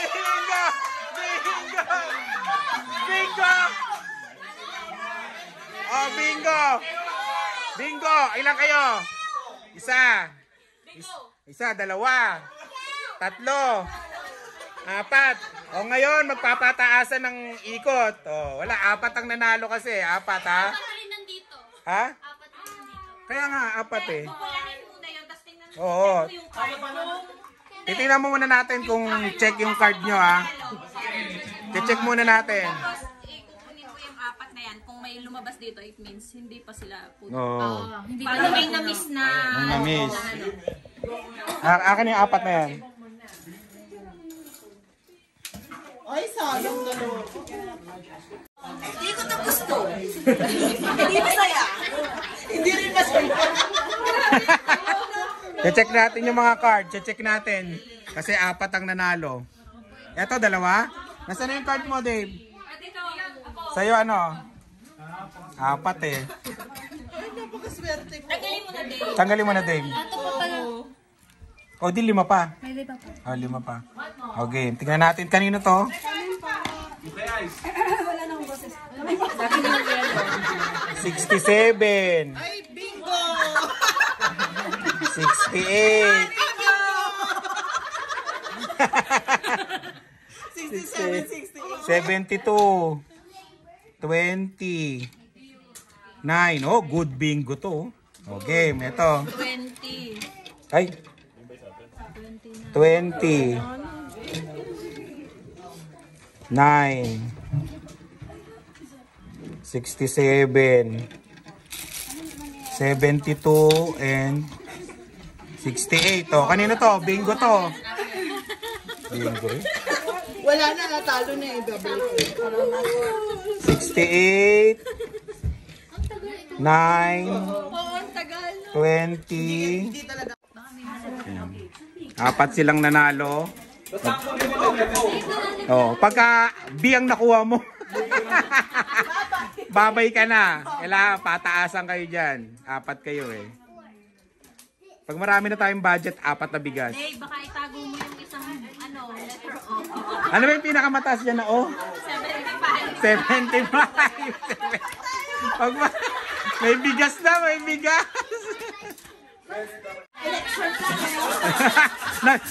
Bingo! Bingo! Bingo! Oh, bingo! Bingo! Ilan kayo? Isa. Isa, 2. 3. 4. O ngayon, magpapataasan ng ikot. O, wala, 4 ang nanalo kasi. 4, ha? Ha? Kaya nga, 4 eh. Oo. Titingnan mo muna natin kung check yung card nyo, ha? Check muna natin. Tapos, ikukunin ko yung 4 na yan. Kung may lumabas dito, it means hindi pa sila puno. Oo. Paano may na-miss na? May na-miss. Akin yung 4 na yan. Ay, sayang dalawa. Hindi ko na gusto. Hindi masaya. Hindi rin masaya. Check natin yung mga card. Check natin. Kasi 4 ang nanalo. Eto, 2. Nasaan na yung card mo, Dave? Sa'yo ano? 4 eh. Ay, napakaswerte ko. Tanggalin mo na, Dave. Tanggalin mo na, Dave. Ito pa pala. O, di 5 pa. May 5 pa. O, 5 pa. Okay, tingnan natin. Kanino to? Wala na akong boses. Sabi niyo yung yellow. 67. Ay, bingo! 68. 67, 68. 72. 20. 9. Oh, good bingo to. O, game. Ito. 20. Ay. 20. 9. 67. 72 and 68. Oh, kanino to? Bingo to. Bingo rin. Wala na, natalo na yung double. 68. 9. Oo, ang tagal. 20. Hindi talaga. 4 silang nanalo. Oh, pagka B ang nakuha mo. Babay ka na. Kailangan pataasan kayo diyan. 4 kayo eh. Pag marami na tayong budget, 4 na bigas. Dave, baka itago mo yung isang letter O. Ano ba yung pinakamataas diyan na O? 75. 75. Pag may bigas na, may bigas.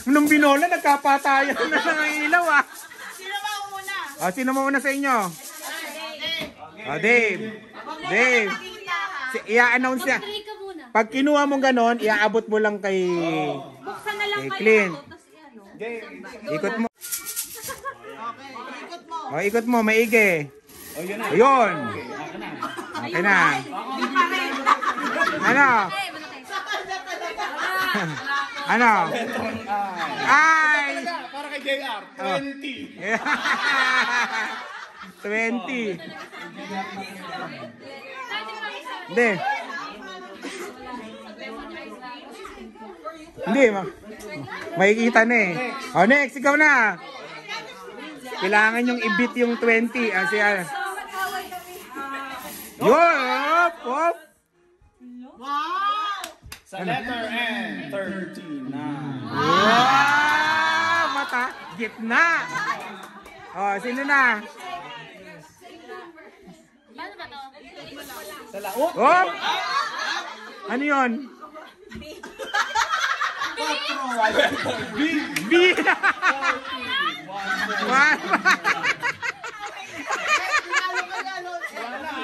Nung binola, nagkapatayan na ng ilaw ah. Sino ba una? O, sino mo una sa inyo? O, Dave. Dave. I-announce niya. Pag kinuha mo ganon, iaabot mo lang kay Buksan na lang kayo. Clint. Tapos ano. Ikot mo. Okay, ikot mo. O, ikot mo, maigi. Ayun. Okay na. Ano? Ano? Ay! Para kay JR, 20. 20. Hindi. Hindi. Makikita na eh. O, next. Ikaw na. Kailangan yung i-beat yung 20. Kasi yun! Hop! Hop! Wow! Sa letter N, 39. Wow! Mata! Gitna! Oh, sino na? Paano ba to? Oh! Ano yun? B!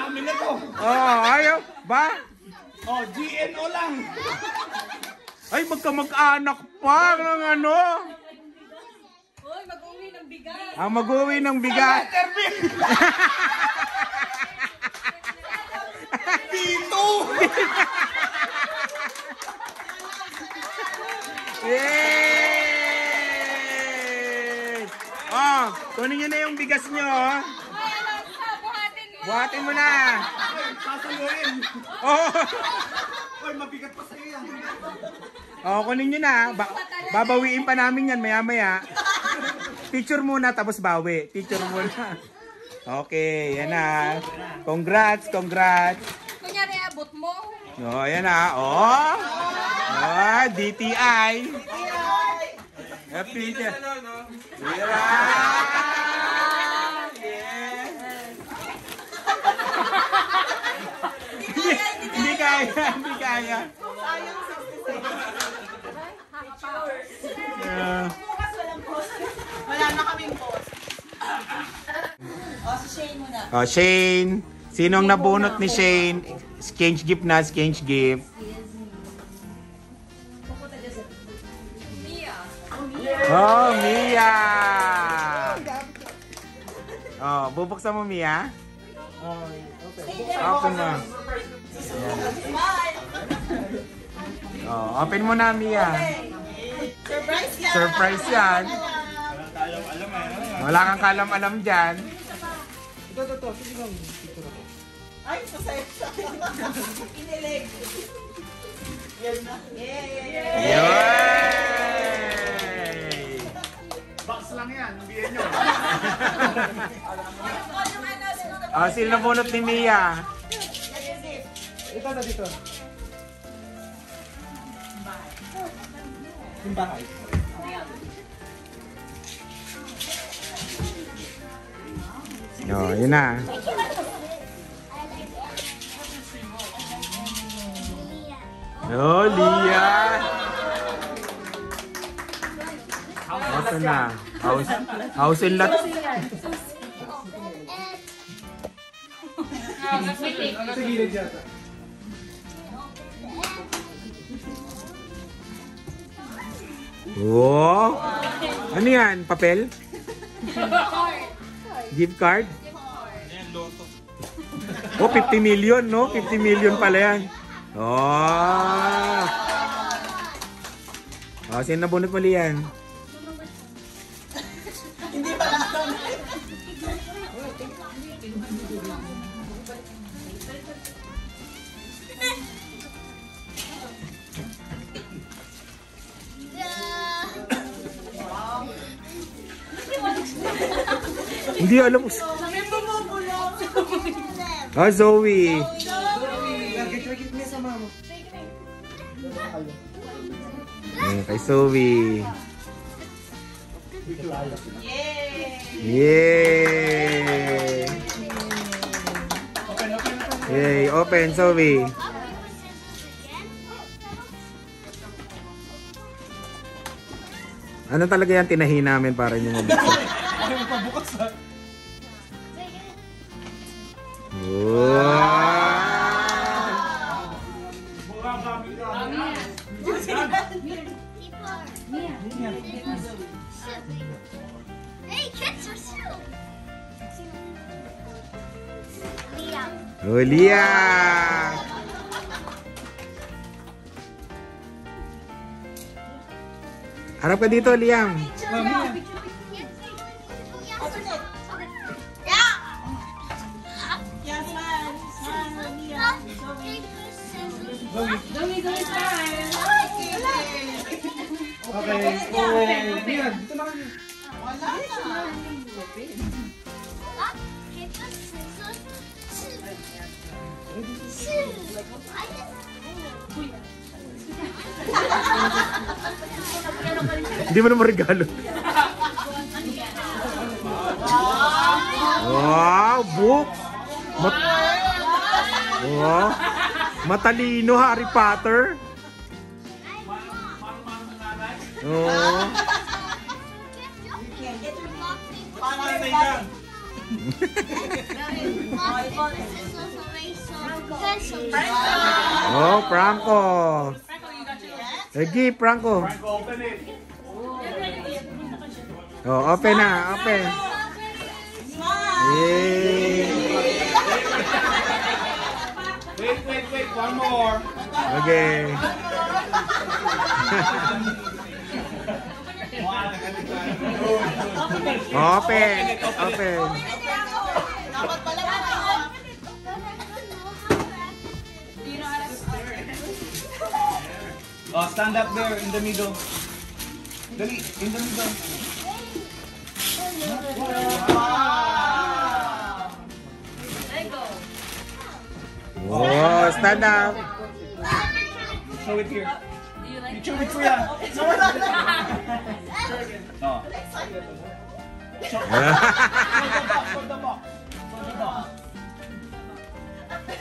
Amin na to. Oh, ayaw. Ba? Oh, GNO lang. Ay, magkamag-anak pa ng ano. Hoy, mag-uwi ng bigas. Ang mag-uwi ng bigas. Dito. Yay! Oh, kunin nyo na yung bigas nyo. Oh. Buhatin mo na. Sasaluhin. Oh. Hoy, mabigat pa sa'yo yan. Oh, kunin nyo na. Babawiin pa namin yan maya-maya. Picture muna tapos bawi. Picture muna. Okay, yan na. Congrats, congrats. Kunyari, abot mo. Oh, yan na. Oh. Oh, DTI. Happy. Yeah. Hindi kaya, hindi kaya. Wala na kaming boss. O, si Shane muna. Oh, Shane. Sinong nabunot ni Shane? Exchange gift na, exchange gift. Oh, Mia! Oh, bubuksan mo, Mia? Open mo. Oh, open mo na, Mia. Surprise yan. Surprise yan. Wala kang kalam-alam dyan. Ay, masaya siya. Kinilig. Yan na. Yay! Yay! Box lang yan. Biyan nyo. Oh, sino nabunot ni Mia? Ito na dito. Simbahay. Oh, yun na. Oh, Lia! Ito na. House and lot. Sa gilid yata. Oh! Ano yan? Papel? Gift card? Oh, 50 million, no? 50 million pala yan. Oh! Oh, sino nabunot mo liyan? Hindi pa lang. Hindi alam ko. Ah, Zoe. Git-git niya sa mama. Kay Zoe. Yay! Yay! Yay! Open, Zoe. Ano talaga yan tinahi namin para nyo mabuksan? Hey, kids are still. Oh, Lia! Harap ka dito, Liam. Open it. Yeah! Yes, man. Okay. Oh, Mia, dito na kami. Wala na. Hindi mo naman regalo. Wow! book. Oh. Matalino Harry Potter. Oh. Oh, Franco. Lagi, Franco. Oh, open na, open. Yay. Wait, one more. Okay. Open, open. Oh, stand up there in the middle. Dali, in the middle. Oh, stand up. Show it here. You show it, Kuya. Show it. Oh. Show the box.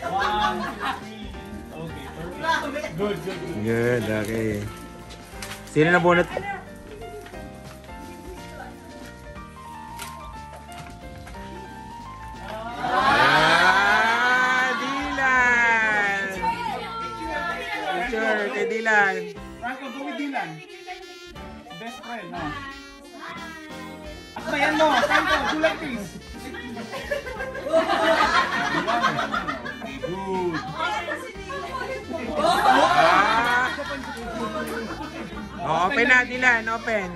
One, three. Okay, perfect. Good. Good, okay. Sino na bunot? Dylan! Picture kay Dylan. Franco, go with Dylan. Best friend, no? Akbayan mo, Franco, do like this. Good. Oh, open na, Dylan, open.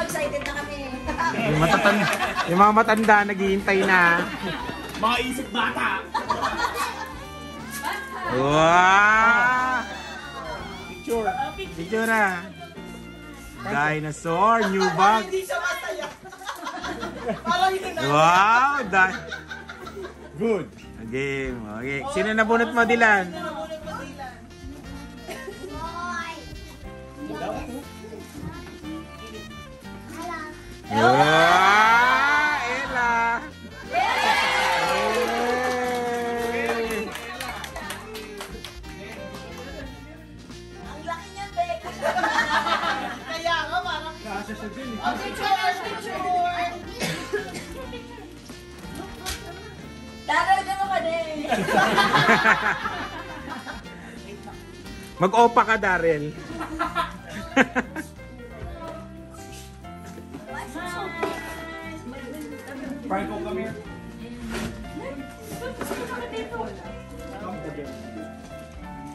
Excited na kami. Yung mga matanda naghihintay na. Mga isip bata. Wow! Picture. Picture na. Dinosaur, new bag. Hindi siya masaya. Parang yun na. Wow! Good. Game. Okay. Sino nabunot mo, Dylan? Wow! Ella! Ang laki niyan, Bek. Kaya nga, parang... Picture! Daral ka naman eh. Mag-opa ka, Daryl. Franco, come here.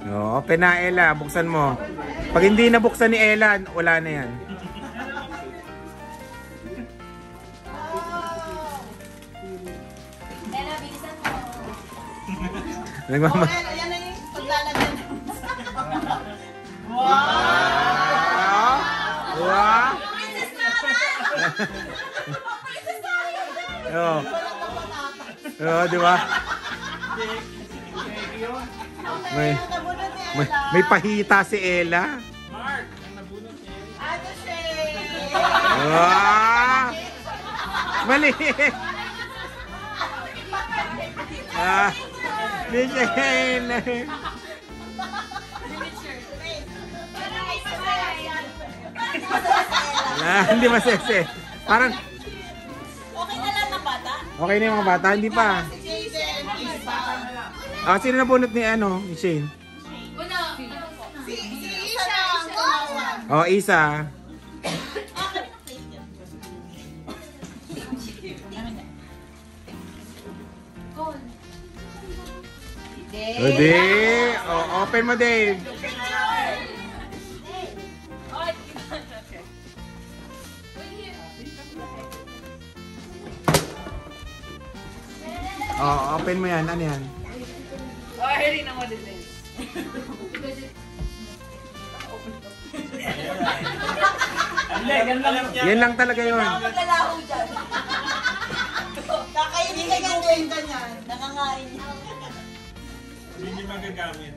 No, open na, Ella. Buksan mo. Pag hindi nabuksan ni Ella, wala na yan. Ella, bilisan mo. Nagmama... Ayan na yung paglalagyan. Wow! Wow! Princess Nana! Princess Nana! Oh. Oh, di ba? May pahita si Ella. Ano siya? Wow! Mali! Ah, Michelle! Hindi masese. Parang Okay na lang ang bata? okay na yung mga bata, hindi pa. Si Jason. Ah, sino nabunot ni Shane? Si Isha. Oh, Isa. Hindi. Oh, open mo, Dave. Oh, open mo yan. Ano yan? Yan lang talaga yun. Maglalaho dyan. Kakainin ka nga din ganyan. Nakangain niya. Hindi niyo magagamit.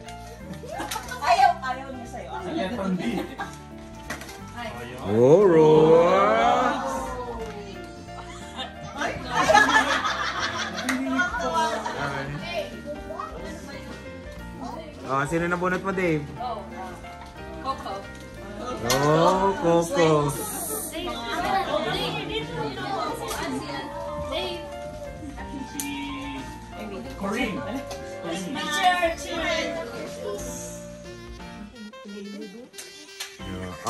Ayaw niya sa'yo. Letter B. Oh, Rose! Oh, sino nabunot mo, Dave? Coco. Oh, Coco. Corinne.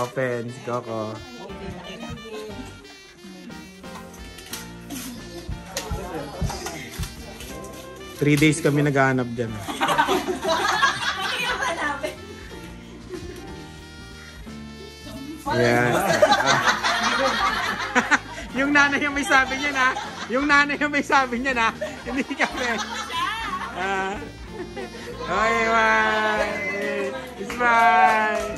Open, si Coco. Three days kami naghahanap dyan. Yan. Yung nanay yung may sabi niya na. Yung nanay yung may sabi niya na. Hindi kami. Okay, it's fine.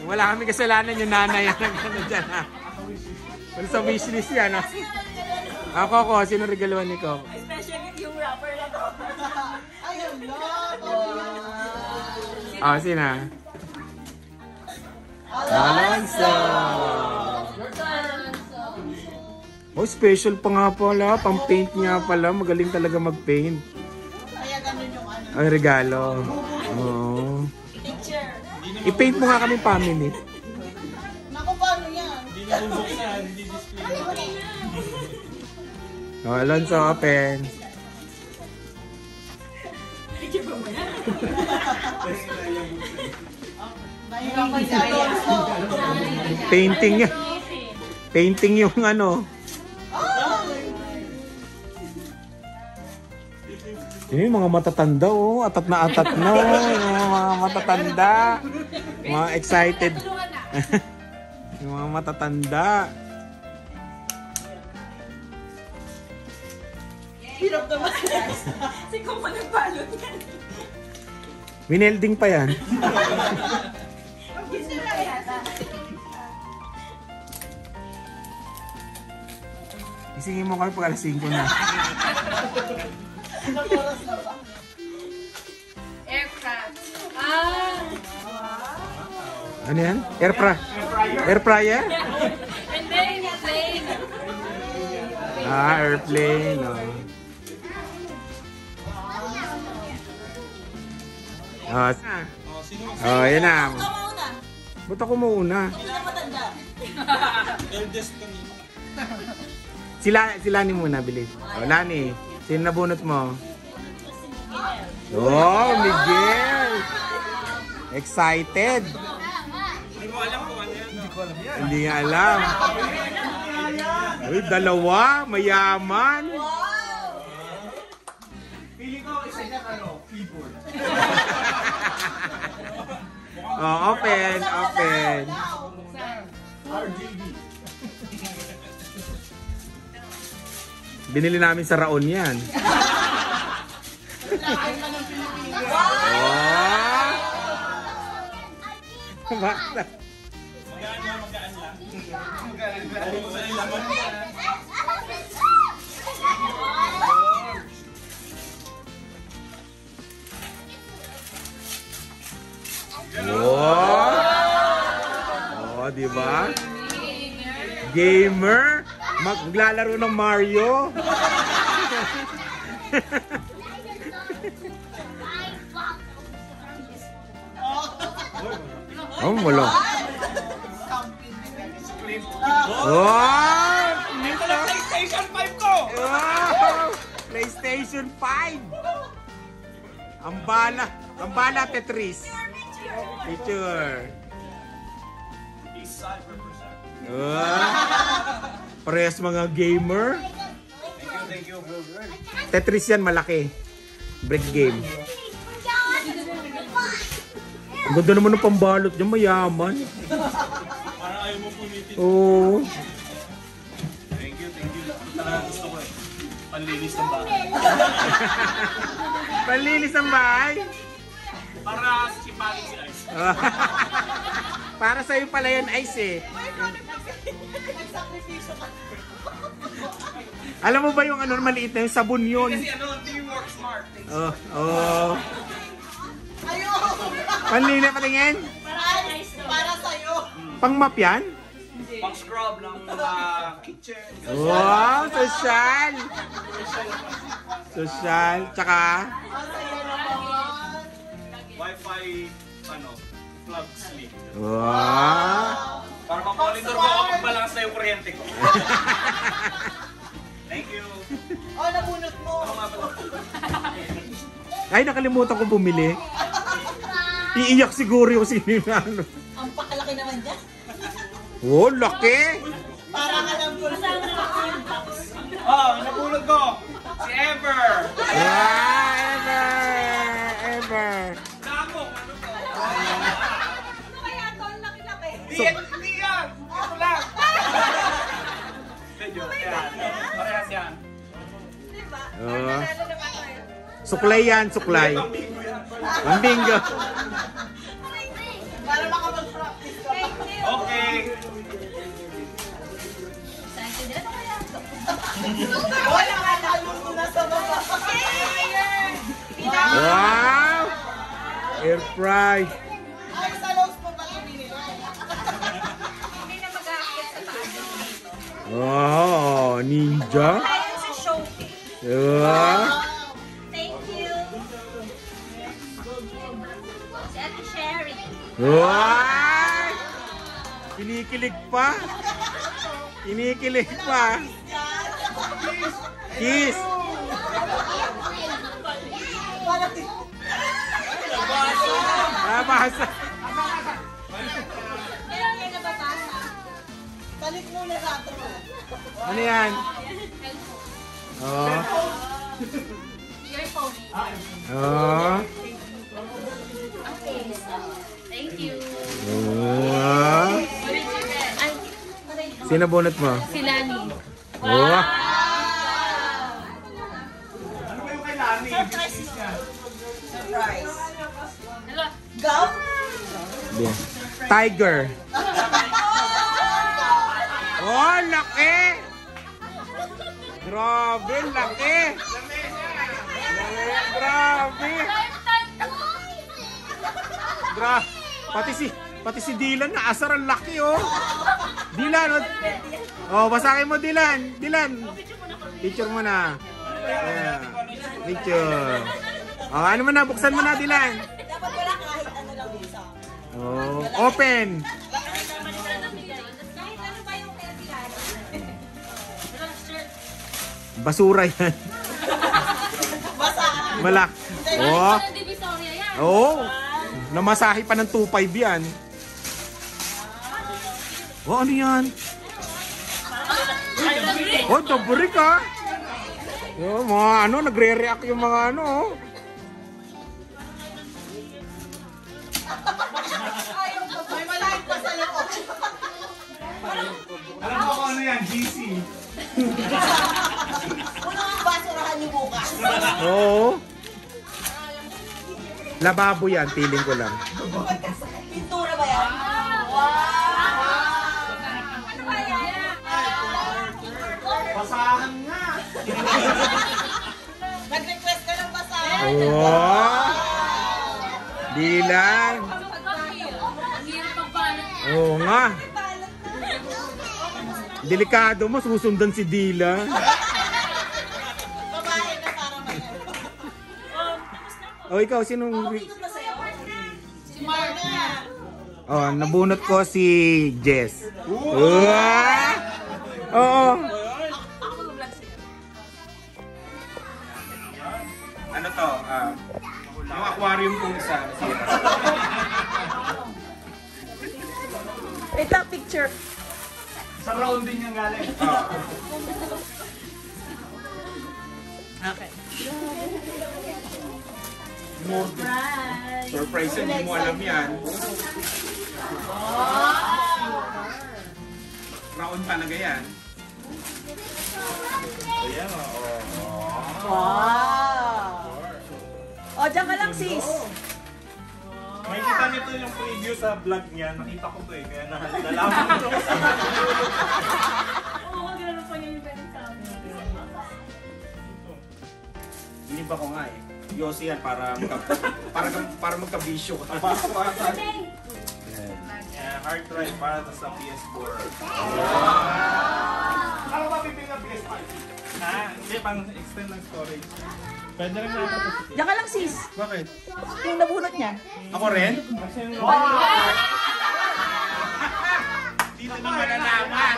Wala kami kasalanan yung nanay yung nagkano dyan ha. Wala sa wishlist yan ha. Coco, sino regaluhan ni Coco? Especially yung rapper na to. Sino? Alonso! Oh, special pa nga pala. Pang-paint nga pala. Magaling talaga mag-paint. Kaya ganun yung ano. Ang regalo. Oh. I-paint mo nga kami family. Naku, paano yan? Hindi na bubuksan, hindi display. Oh, Alonso, open. Nahirapan si Alonso. Painting yan. Painting yung ano. Yung mga matatanda, oh. Atat na atat na. Yung mga matatanda. Mga excited. Yung mga matatanda. Hirap naman. Si Coco nagbalot yan. Winelding pa yan. Isingin mo kayo pag alas 5 na. Aircraft. Ano yan? Air fryer? And then, plane. Airplane. Yan na. Ikaw mauna. Ba't ako mauna? Sino matanda? Eldest kanina. Sila ni muna, bilis. Lani, sino nabunot mo? Oh, Miguel! Excited! Hindi ko alam kung ano yan. Hindi ko alam yan. Hindi nga alam. Uy, dalawa, mayaman. Pili ko isa niya keyboard. Oh, open. RGB. Binili namin sa Raon yan. Oh! Basta. Magaan lang. Alam mo sa laman. Wow! Oh, di ba? Gamer, maglalaro ng Mario. Oh, wala. Oh! Ito na PlayStation 5 ko! Wow! PlayStation 5! Ang bala Tetris. Picture. East side represent. Parehas mga gamer. Thank you. Tetris yan malaki. Brick game. Ang ganda naman ng pambalot niya, mayaman. Parang ayaw mo punitin. Oo. Thank you. Talagang gusto ko eh. Panlinis ng bahay. Panlinis ang bahay. Para sipagin si Ice. Para sa'yo pala yan, Ice eh. Alam mo ba yung ano, maliit na yung sabon yun? Kasi ano, teamwork smart. Oh. Panlinis patingin? Para sa'yo. Pang-map yan? Pang-scrub ng mga kitchen. Wow, social! Social, tsaka? Wi-Fi, plug sleep. Wow! Para ma-monitor ko kung balance na yung kuryente ko. Thank you. Oh, nabunot mo. Ay, nakalimutan ko bumili. Iiyak siguro yung sinimano. Ang pakalaki naman dyan. Oh, laki! Parang alam ko na. Oh, nabulog ko. Si Ever. Ever! Damo, ano to? Ano kaya ito? Ang laki-laki. Hindi yan. Ito lang. Medyo, yan. Parehas yan. Diba? Oh. Ano naman tayo? Suklay yan, suklay. Ang bingo. Para makapag-practice ka. Okay. Wala ka nalun mo na sa baba. Wow! Air fry. Ay, sa Lowe's mo ba ito binili? Hindi na mag-aakit sa taas dito. Oh, ninja. Ayan sa showcase. Wow. Thank you. Si Ate Sherry. Wow! Kinikilig pa. Kinikilig pa. Kiss. Nabasa. Kailan yan nababasa? Balik muna sa ato. Ano yan? Oh. Earphone. Oh. Okay. Thank you. Wow. What did you get? Ay, Sino bunot mo? si Lani. Oh. Ano ba yung kay Lani? Surprise. Hello. Go? Tiger. Oh, laki! Grabe, laki! Grabe! Pati si Dylan naasar ang laki oh. Dylan, oh, basahin mo Dylan. Dylan. Picture mo na. Yeah. Picture. Oh, ano mo na, buksan mo na Dylan. Dapat wala kahit ano lang isa. Oh, open. Kahit ano ba yung kaya si Lani? Basura yan. Basa. Malak. Oh. Sa Divisoria yan. Oh. Namasahe pa ng 2.5 yan. Oh, ano yan? Oh, daburi ka. Oh, mga ano, nagre-react yung mga ano. Oh. May malahit pa sa loob. Alam mo kung ano yan, GC. Puno ang basurahan niyo bukas. Oo. Lababo yan, feeling ko lang. Pintura ba yan? Wow! Ano ba yan? Basahan nga. Nag-request ka ng basahan. Oh. Dilan. Ang hirap magbalot. Oo nga. Delikado mo, susundan si Dylan. Babae na para may Oh, ikaw, sinong... Ito ba sa'yo? Si Mark. Oh, nabunot ko si Jess. Wow! Oo. Ano to? Yung aquarium kong isa. Ito, picture. Sa round din yung galing. Okay. Surprise, hindi mo alam yan. Round talaga yan. Ayan o. Wow! O, dyan ka lang, sis. May kita nito yung preview sa vlog niya. Nakita ko to eh. Kaya nalaman ko. Oo, gano'n pa yung ganun sa amin. Iniba ko nga eh. Yossi yan para magka-bisyo ka. Okay. Hard drive. right, para to sa PS4. Ano ba bibili ng PS5? Hindi, pang extend ng storage. Pwede rin na ito. Diyan ka lang, sis. Bakit? Yung nabunot niya. Ako rin? Kasi yung... Dito naman nalaman.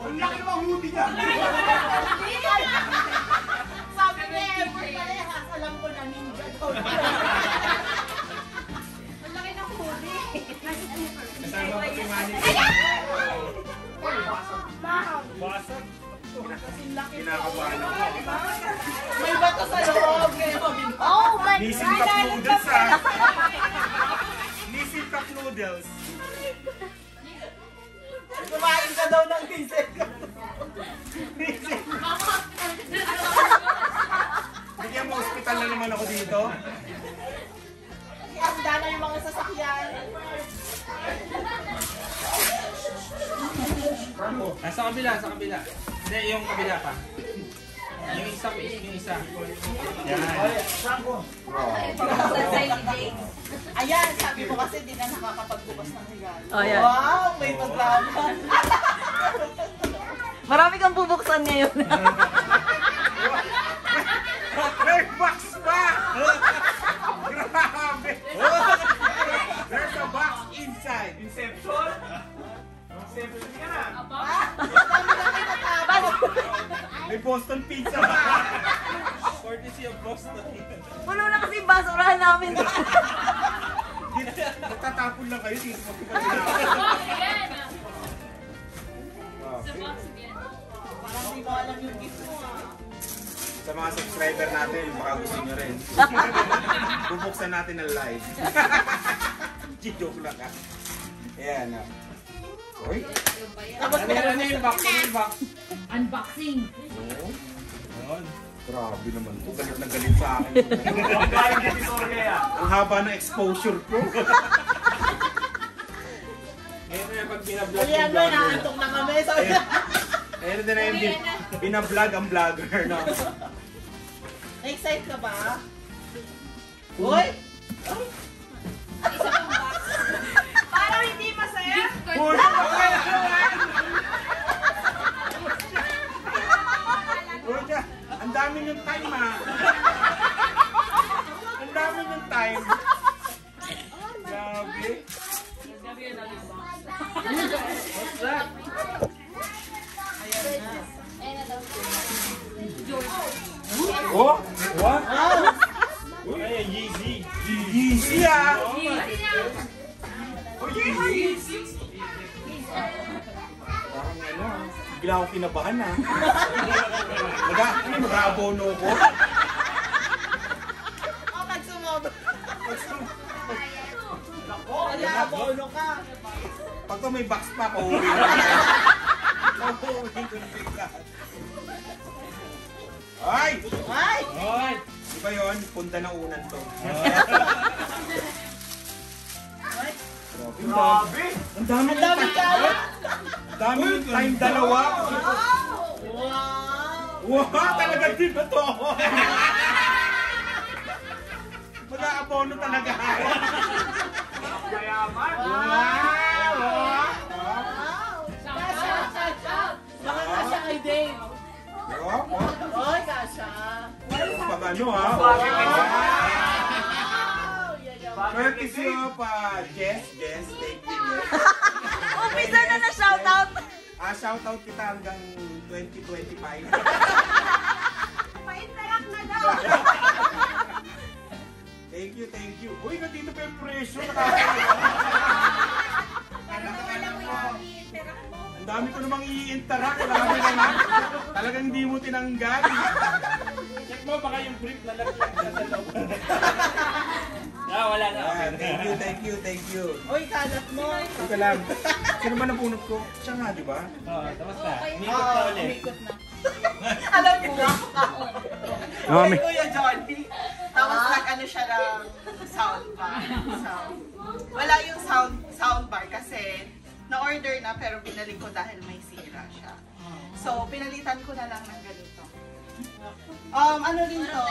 Ang laki ng hoodie niya! Sabi niya, ever parehas. Alam ko na ninja daw. Ang laki ng hoodie. Kasama ko si Manny. Basag. Kinakabahan ako. May bato sa loob. Oh my Nisip cup noodles Nisip cup noodles. Kumain ka daw ng nisip. Bigyan mo hospital na naman ako dito. Handa na yung mga sasakyan. Sa kabila, sa kabila. Hindi, yung kabila pa. Yung isa. Yan. Ayan, sabi mo kasi di na nakakapagbukas ng regalo. Oh, yan. Wow, may maglaban. Marami kang bubuksan ngayon. May box pa! Grabe! There's a box inside. Inception? Inception ka na! May Boston pizza pa. Courtesy of Boston. Puno na kasi basurahan namin. Magtatapon lang kayo dito. Parang di ko alam yung gift mo Sa mga subscriber natin, baka gusto nyo rin. Bubuksan natin ang live. Joke lang ka. Ayan. Uy. Tapos Meron na yung box, Unboxing. Ayun. Grabe naman to. Galit na galit sa akin. Ang galing niya si Soria yan. Ang haba ng exposure ko. Ngayon na pag binablog Ayan yung mo, vlogger. nakantok na kami. Sabi na. Ayun din na yung binablog ang vlogger. No? Na-excite ka ba? Uy! Parang hindi masaya. Uy! Uy, ang dami yung time Ang dami yung time. Grabe. What's that? Oh! What? Ay, Yeezy. Yeezy Oh, Yeezy! Parang bigla ako kinabahan Mag-aabono ko. Oh, magsumob. Nako, wala, abono ka. Pag may box pa, pauwi na. Pauwi ko na bigla. Ay! Ay! Hoy! Di ba yun? Punta na unan to. Grabe! Ang dami Ang dami ka. Ang dami yung time dalawa. Wow! Wow! Talaga din ba to? Mag-aabono talaga. Mayaman! Wow! Baka kasya kay Dave. Wow! Oy, kasya. Pag ano ha? Wow! Courtesy of Jess, thank you Jess. Umpisa na na shoutout. Shoutout kita hanggang 2025. Pa-interact na daw. Thank you. Uy, nandito pa yung presyo. Ang dami ko namang i-interact. Grabe naman. Talagang hindi mo tinanggal. Check mo, baka yung brief na lang sa loob. Wala na. Thank you. Uy, kalat mo. Ito lang. Sino ba napunot ko? Siya nga, di ba? Oo, tapos na. Inikot na ulit. Umikot na. Alam ko na. Uy, Kuya Johnny. Tapos nag-ano siya ng soundbar. Wala yung soundbar kasi na-order na pero binalik ko dahil may sira siya. So, pinalitan ko na lang ng ganito. Ano rin to?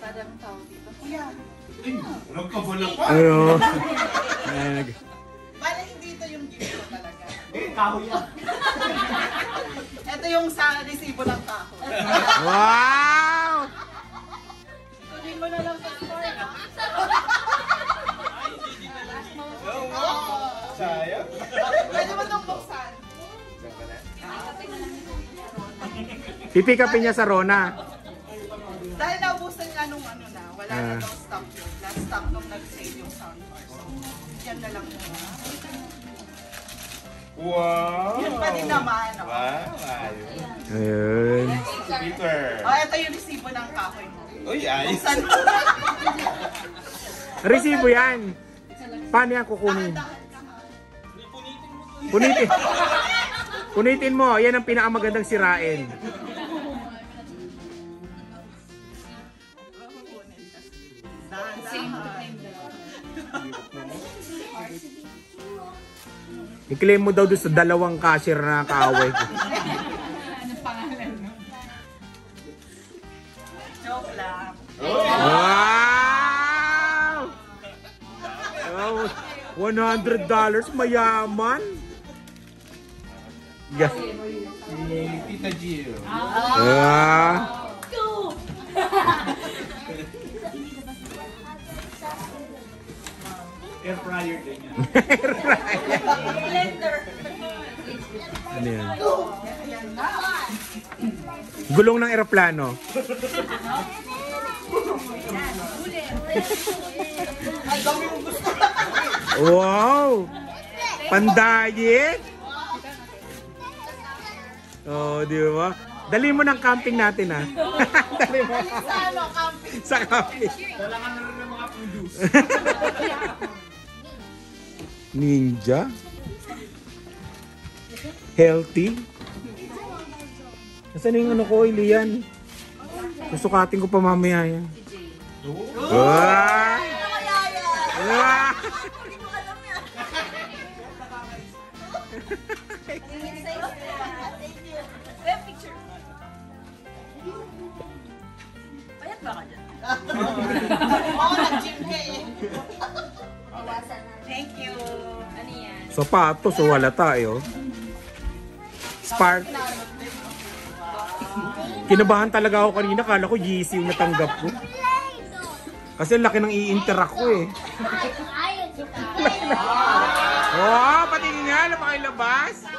Parang tawag dito. Kuya, Nagkabala pa. Ano? Bale, hindi ito yung gift ko talaga. Kahoy yan. Ito yung sa resibo ng kahoy. Wow! Kunin mo na lang sa store, ha? Sayang. Pwede mo itong buksan. Pipick upin niya sa Rona. Dahil naubusan nga nung ano na, wala na daw stock yun. Last stock nung nag-sale yung soundbar. So, yan na lang muna. Wow. Yun pa din naman, oh. Wow, ayun. Ayun. Peter. Oh, ito yung resibo ng kahoy mo. Uy, ayos. Buksan mo. Resibo yan. Paano yan kukunin? Punitin. Punitin mo. Yan ang pinakamagandang sirain. I-claim mo daw doon sa dalawang cashier na kaaway ko. Anong pangalan mo? Joke lang. Wow! Oh, $100 mayaman. Yeah. Tita Jill. Ah. Air fryer din yan. Blender. Ano yan? Gulong ng eroplano. Wow! Pandayet! Oh, di ba? Dali mo ng camping natin, ha? Dali mo. Sa ano, camping. Sa camping. Kailangan na rin ng mga produce. Ninja? Healthy? Nasaan yung ano ko, Ilian? Susukatin ko pa mamaya yan. Wow! Wow! Payat ba ka dyan? Oo, nag-gym ka eh. Thank you. Ano yan? Sapatos, so wala tayo. Spark. Kinabahan talaga ako kanina, kala ko Yeezy yung natanggap ko. Kasi laki ng i-interact ko eh. Oh, patingin nga, napakilabas.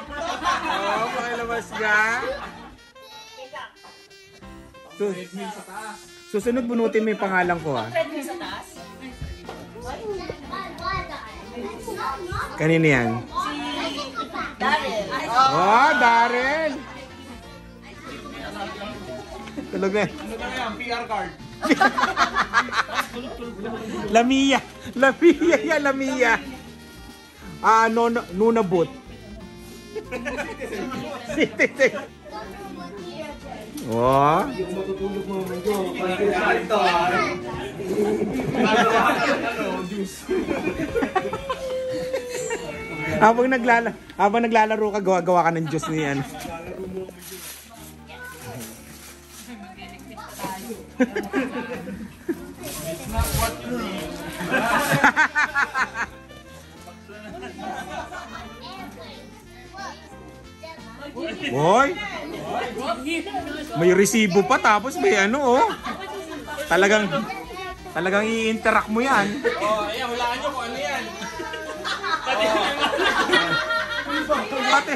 Oh, pakilabas ka. Susunod bunutin mo yung pangalan ko, ha. Treadmill sa taas? Kanina yan. Daryl. Oh, Darren. Tulog na. Ano na yan? PR card. Lamia. Lamia yan, Lamia. Ah, Nuna Boot. Oh. Matutulog mo medyo. Juice. Habang naglalaro ka, gawa ka ng juice niyan. Boy, may resibo pa tapos may ano oh. Talagang i-interact mo yan. Oh, ayan, hulaan nyo kung ano yan. Pati.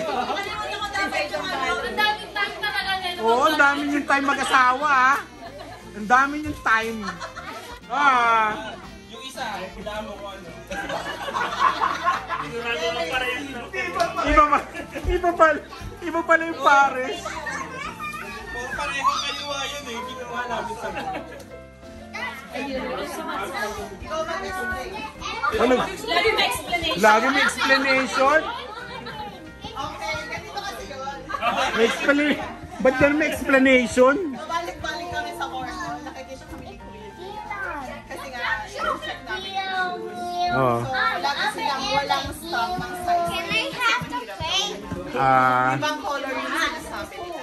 Oo, ang dami yung time mag-asawa ah. Ang dami yung time. Ah. Yung isa, hulaan mo kung ano. Iba pala yung pares. Puro pareho kaliwa yun eh. Ginawa namin sa Ikaw mag-explain. Ano? Lagi may explanation. Lagi may explanation. Okay, ganito kasi yun. May explanation. Ba't ganun may explanation? Balik-balik kami sa corner. Nakikita kami ni Kuya. Kasi nga, i-check namin. Oh. So, wala kasi lang walang stock ng size. Can I have the face? Ibang color yung sinasabi nila.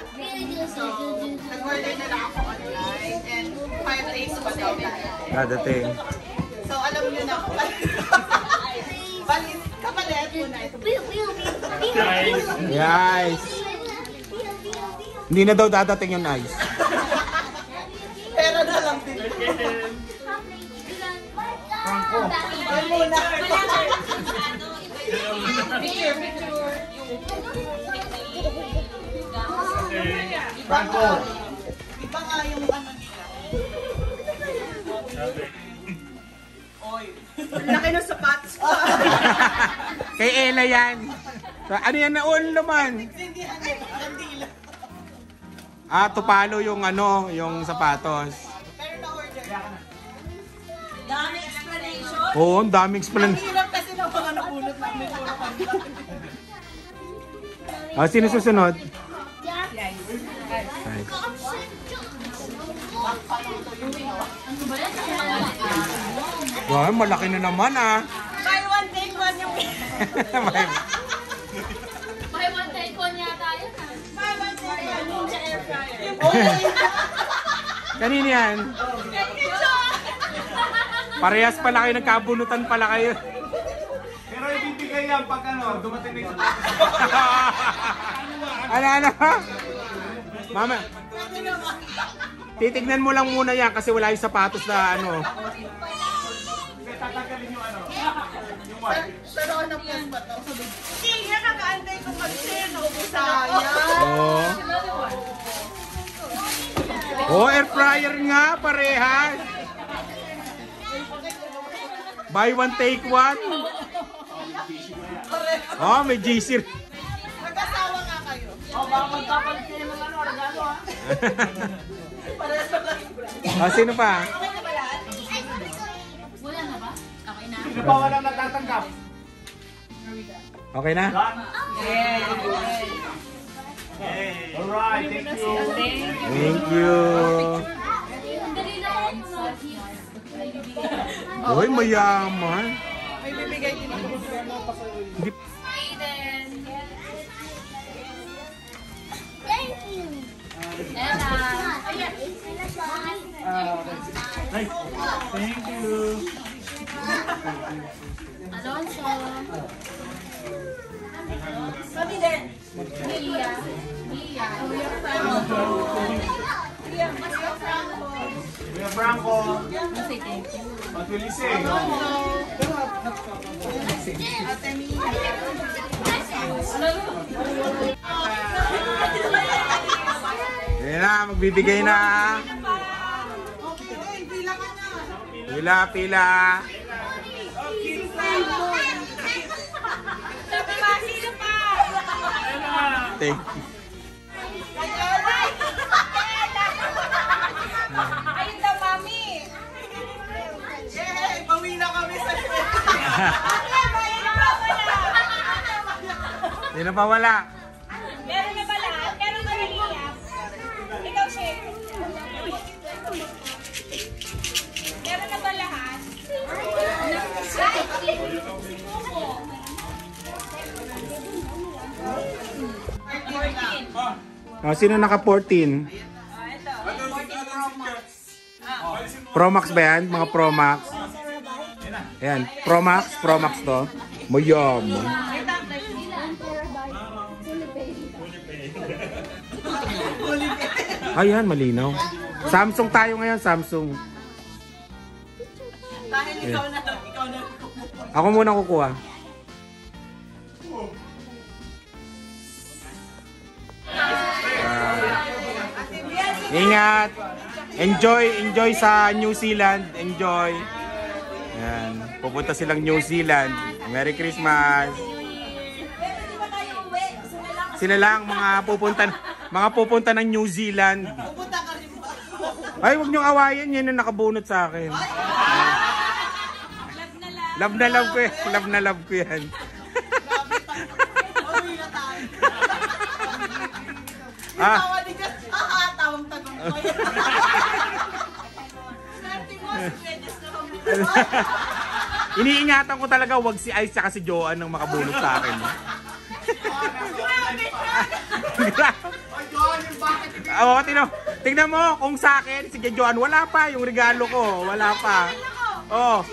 So, nag-order na lang ako online and 5 days pa daw. Dadating. yun ako. Kapalit muna ito. Guys. Hindi na daw dadating yung ice. Pero na lang din. Yan muna. Franco. Iba nga yung ano nila. Oy. Laki ng sapatos ko. Kay Ella yan. So, ano yan na all naman? Hindi kandila. Ah, tupalo yung ano, yung sapatos. Pero na-order. Dami explanation. Oo, ang daming explanation. Ang hirap kasi ng mga nabunot namin. Puro kanila. Ah, sino susunod? Wow, malaki na naman ah. Buy one, take one yung... Buy one, take one yata yun ah. Buy one, take one yung air fryer. Kanina yan. Parehas pala kayo, nagkabunutan pala kayo. Pero ibibigay yan pag ano, dumating na yung sapatos. Ano? Mama, titignan mo lang muna yan kasi wala yung sapatos na ano. Tatanggalin yung ano. Pero ano plus ba ito? Hindi nga nakaantay ko kasi naubusan ako. Oh, air fryer nga, parehas. Buy one, take one. Oh, may GC. Nag-asawa nga kayo. Baka magkapalit kayo ng ano, regalo ah. Parehas na lang yung brand. Oh, sino pa? Okay na ba lahat? Wala na ba? Okay na? Sino pa walang natatanggap? Okay na? Alright, thank you. Thank you. Dali lang. Uy, mayaman. May bibigay din ako. Hindi. Aiden. Thank you. Ella. Thank you. Alonso. Sabi din. Mia. Mia. Kuya Franco. Say thank you. Matulising. Ate Mia. Ayan na, magbibigay na. Okay, pila ka na. Pila, pila. Sabi ba, sino pa? Thank you. Ayun na, mami. Yay! Bawi na kami sa Hindi na pa wala. Meron na ba lahat? Meron na nag-iyak? Ikaw, Shay. Meron na ba lahat? Oh, sino naka 14? Pro Max ba yan? Mga Pro Max. Ayan, Pro Max to. Mayam. Ayan, malinaw. Samsung tayo ngayon, Samsung. Dahil ikaw na. Ako muna kukuha. Ingat. Enjoy sa New Zealand. Enjoy. Yan. Pupunta silang New Zealand. Merry Christmas. Sila lang mga pupunta ng New Zealand. Pupunta ka rin ba? Ay, huwag niyong awayan. Yan ang nakabunot sa akin. Love na love ko yan. Love na love ko yan. Bawi na tayo. Ah. Tawa ni Diyos. Tawang tagong ko yan. Swerte mo, si Bedes na kami. Iniingatan ko talaga wag si Ice at si Joanne ang makabunot sa akin. Oo, tingnan mo kung sa akin si Joanne wala pa yung regalo ko, wala pa. Oh.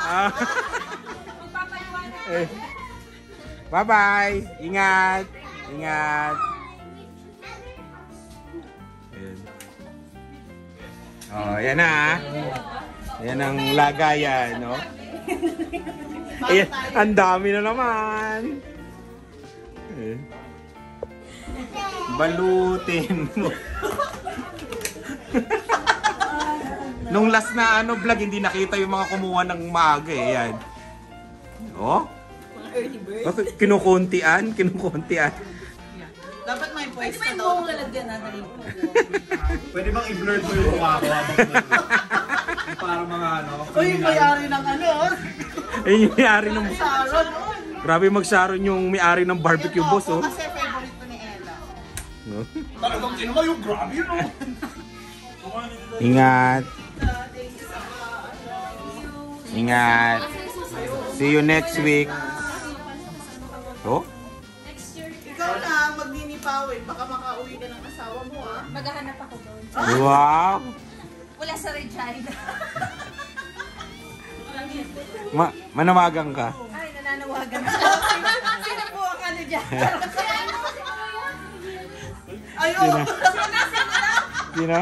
Ah. Eh. Bye-bye. Ingat. Ingat. Ayan. Oh, yan na. Yan ang lagayan, no? Ayan, ang dami na naman. Eh. Balutin mo. Nung last na vlog, hindi nakita yung mga kumuha ng maaga eh. Yan. Oh? Bakit kinukuntian? Kinukuntian. Dapat may pwesto daw. Pwede bang i-blur ko yung mukha ko habang para mga Uy, may-ari ng Ayun yung may-ari ng... Sharon. Grabe mag-Sharon yung may-ari ng barbecue boss, oh. Kasi favorite ko ni Ella. No? Talagang kinuha yung grabe yun, oh. Ingat. Ingat. See you next week. Oh? Ikaw na, magninipawin. Baka makauwi ka ng asawa mo, ah. Maghahanap ako doon. Wow! Wala sa Regina. Manawagan ka. Ay, nananawagan. Sino po ang ano dyan? Ayun! Sino?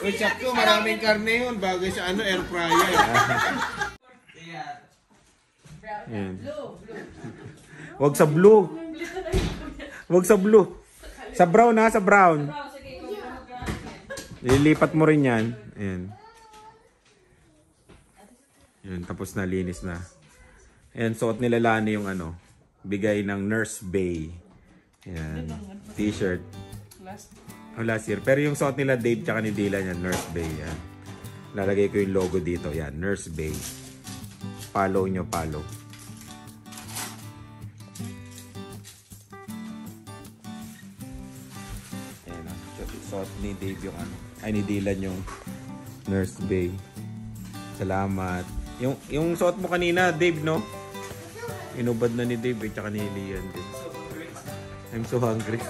Uy, sakto, maraming karne yun. Bagay sa air fryer. Yan. Wag sa blue. Wag sa blue. Sa brown ha, sa brown. Lilipat mo rin yan. Ayan. Ayan, tapos na, linis na. Ayan, suot nila Lani yung bigay ng Nurse Bay. Ayan, t-shirt. Last year. Pero yung suot nila Dave tsaka ni Dylan yan, Nurse Bay. Yan. Lalagay ko yung logo dito. Yan, Nurse Bay. Follow nyo, follow. Ayan, suot ni Dave yung ni Dylan yung Nurse Bay. Salamat. Yung suot mo kanina, Dave, no? Inubad na ni Dave, tsaka ni Lian din. I'm so hungry.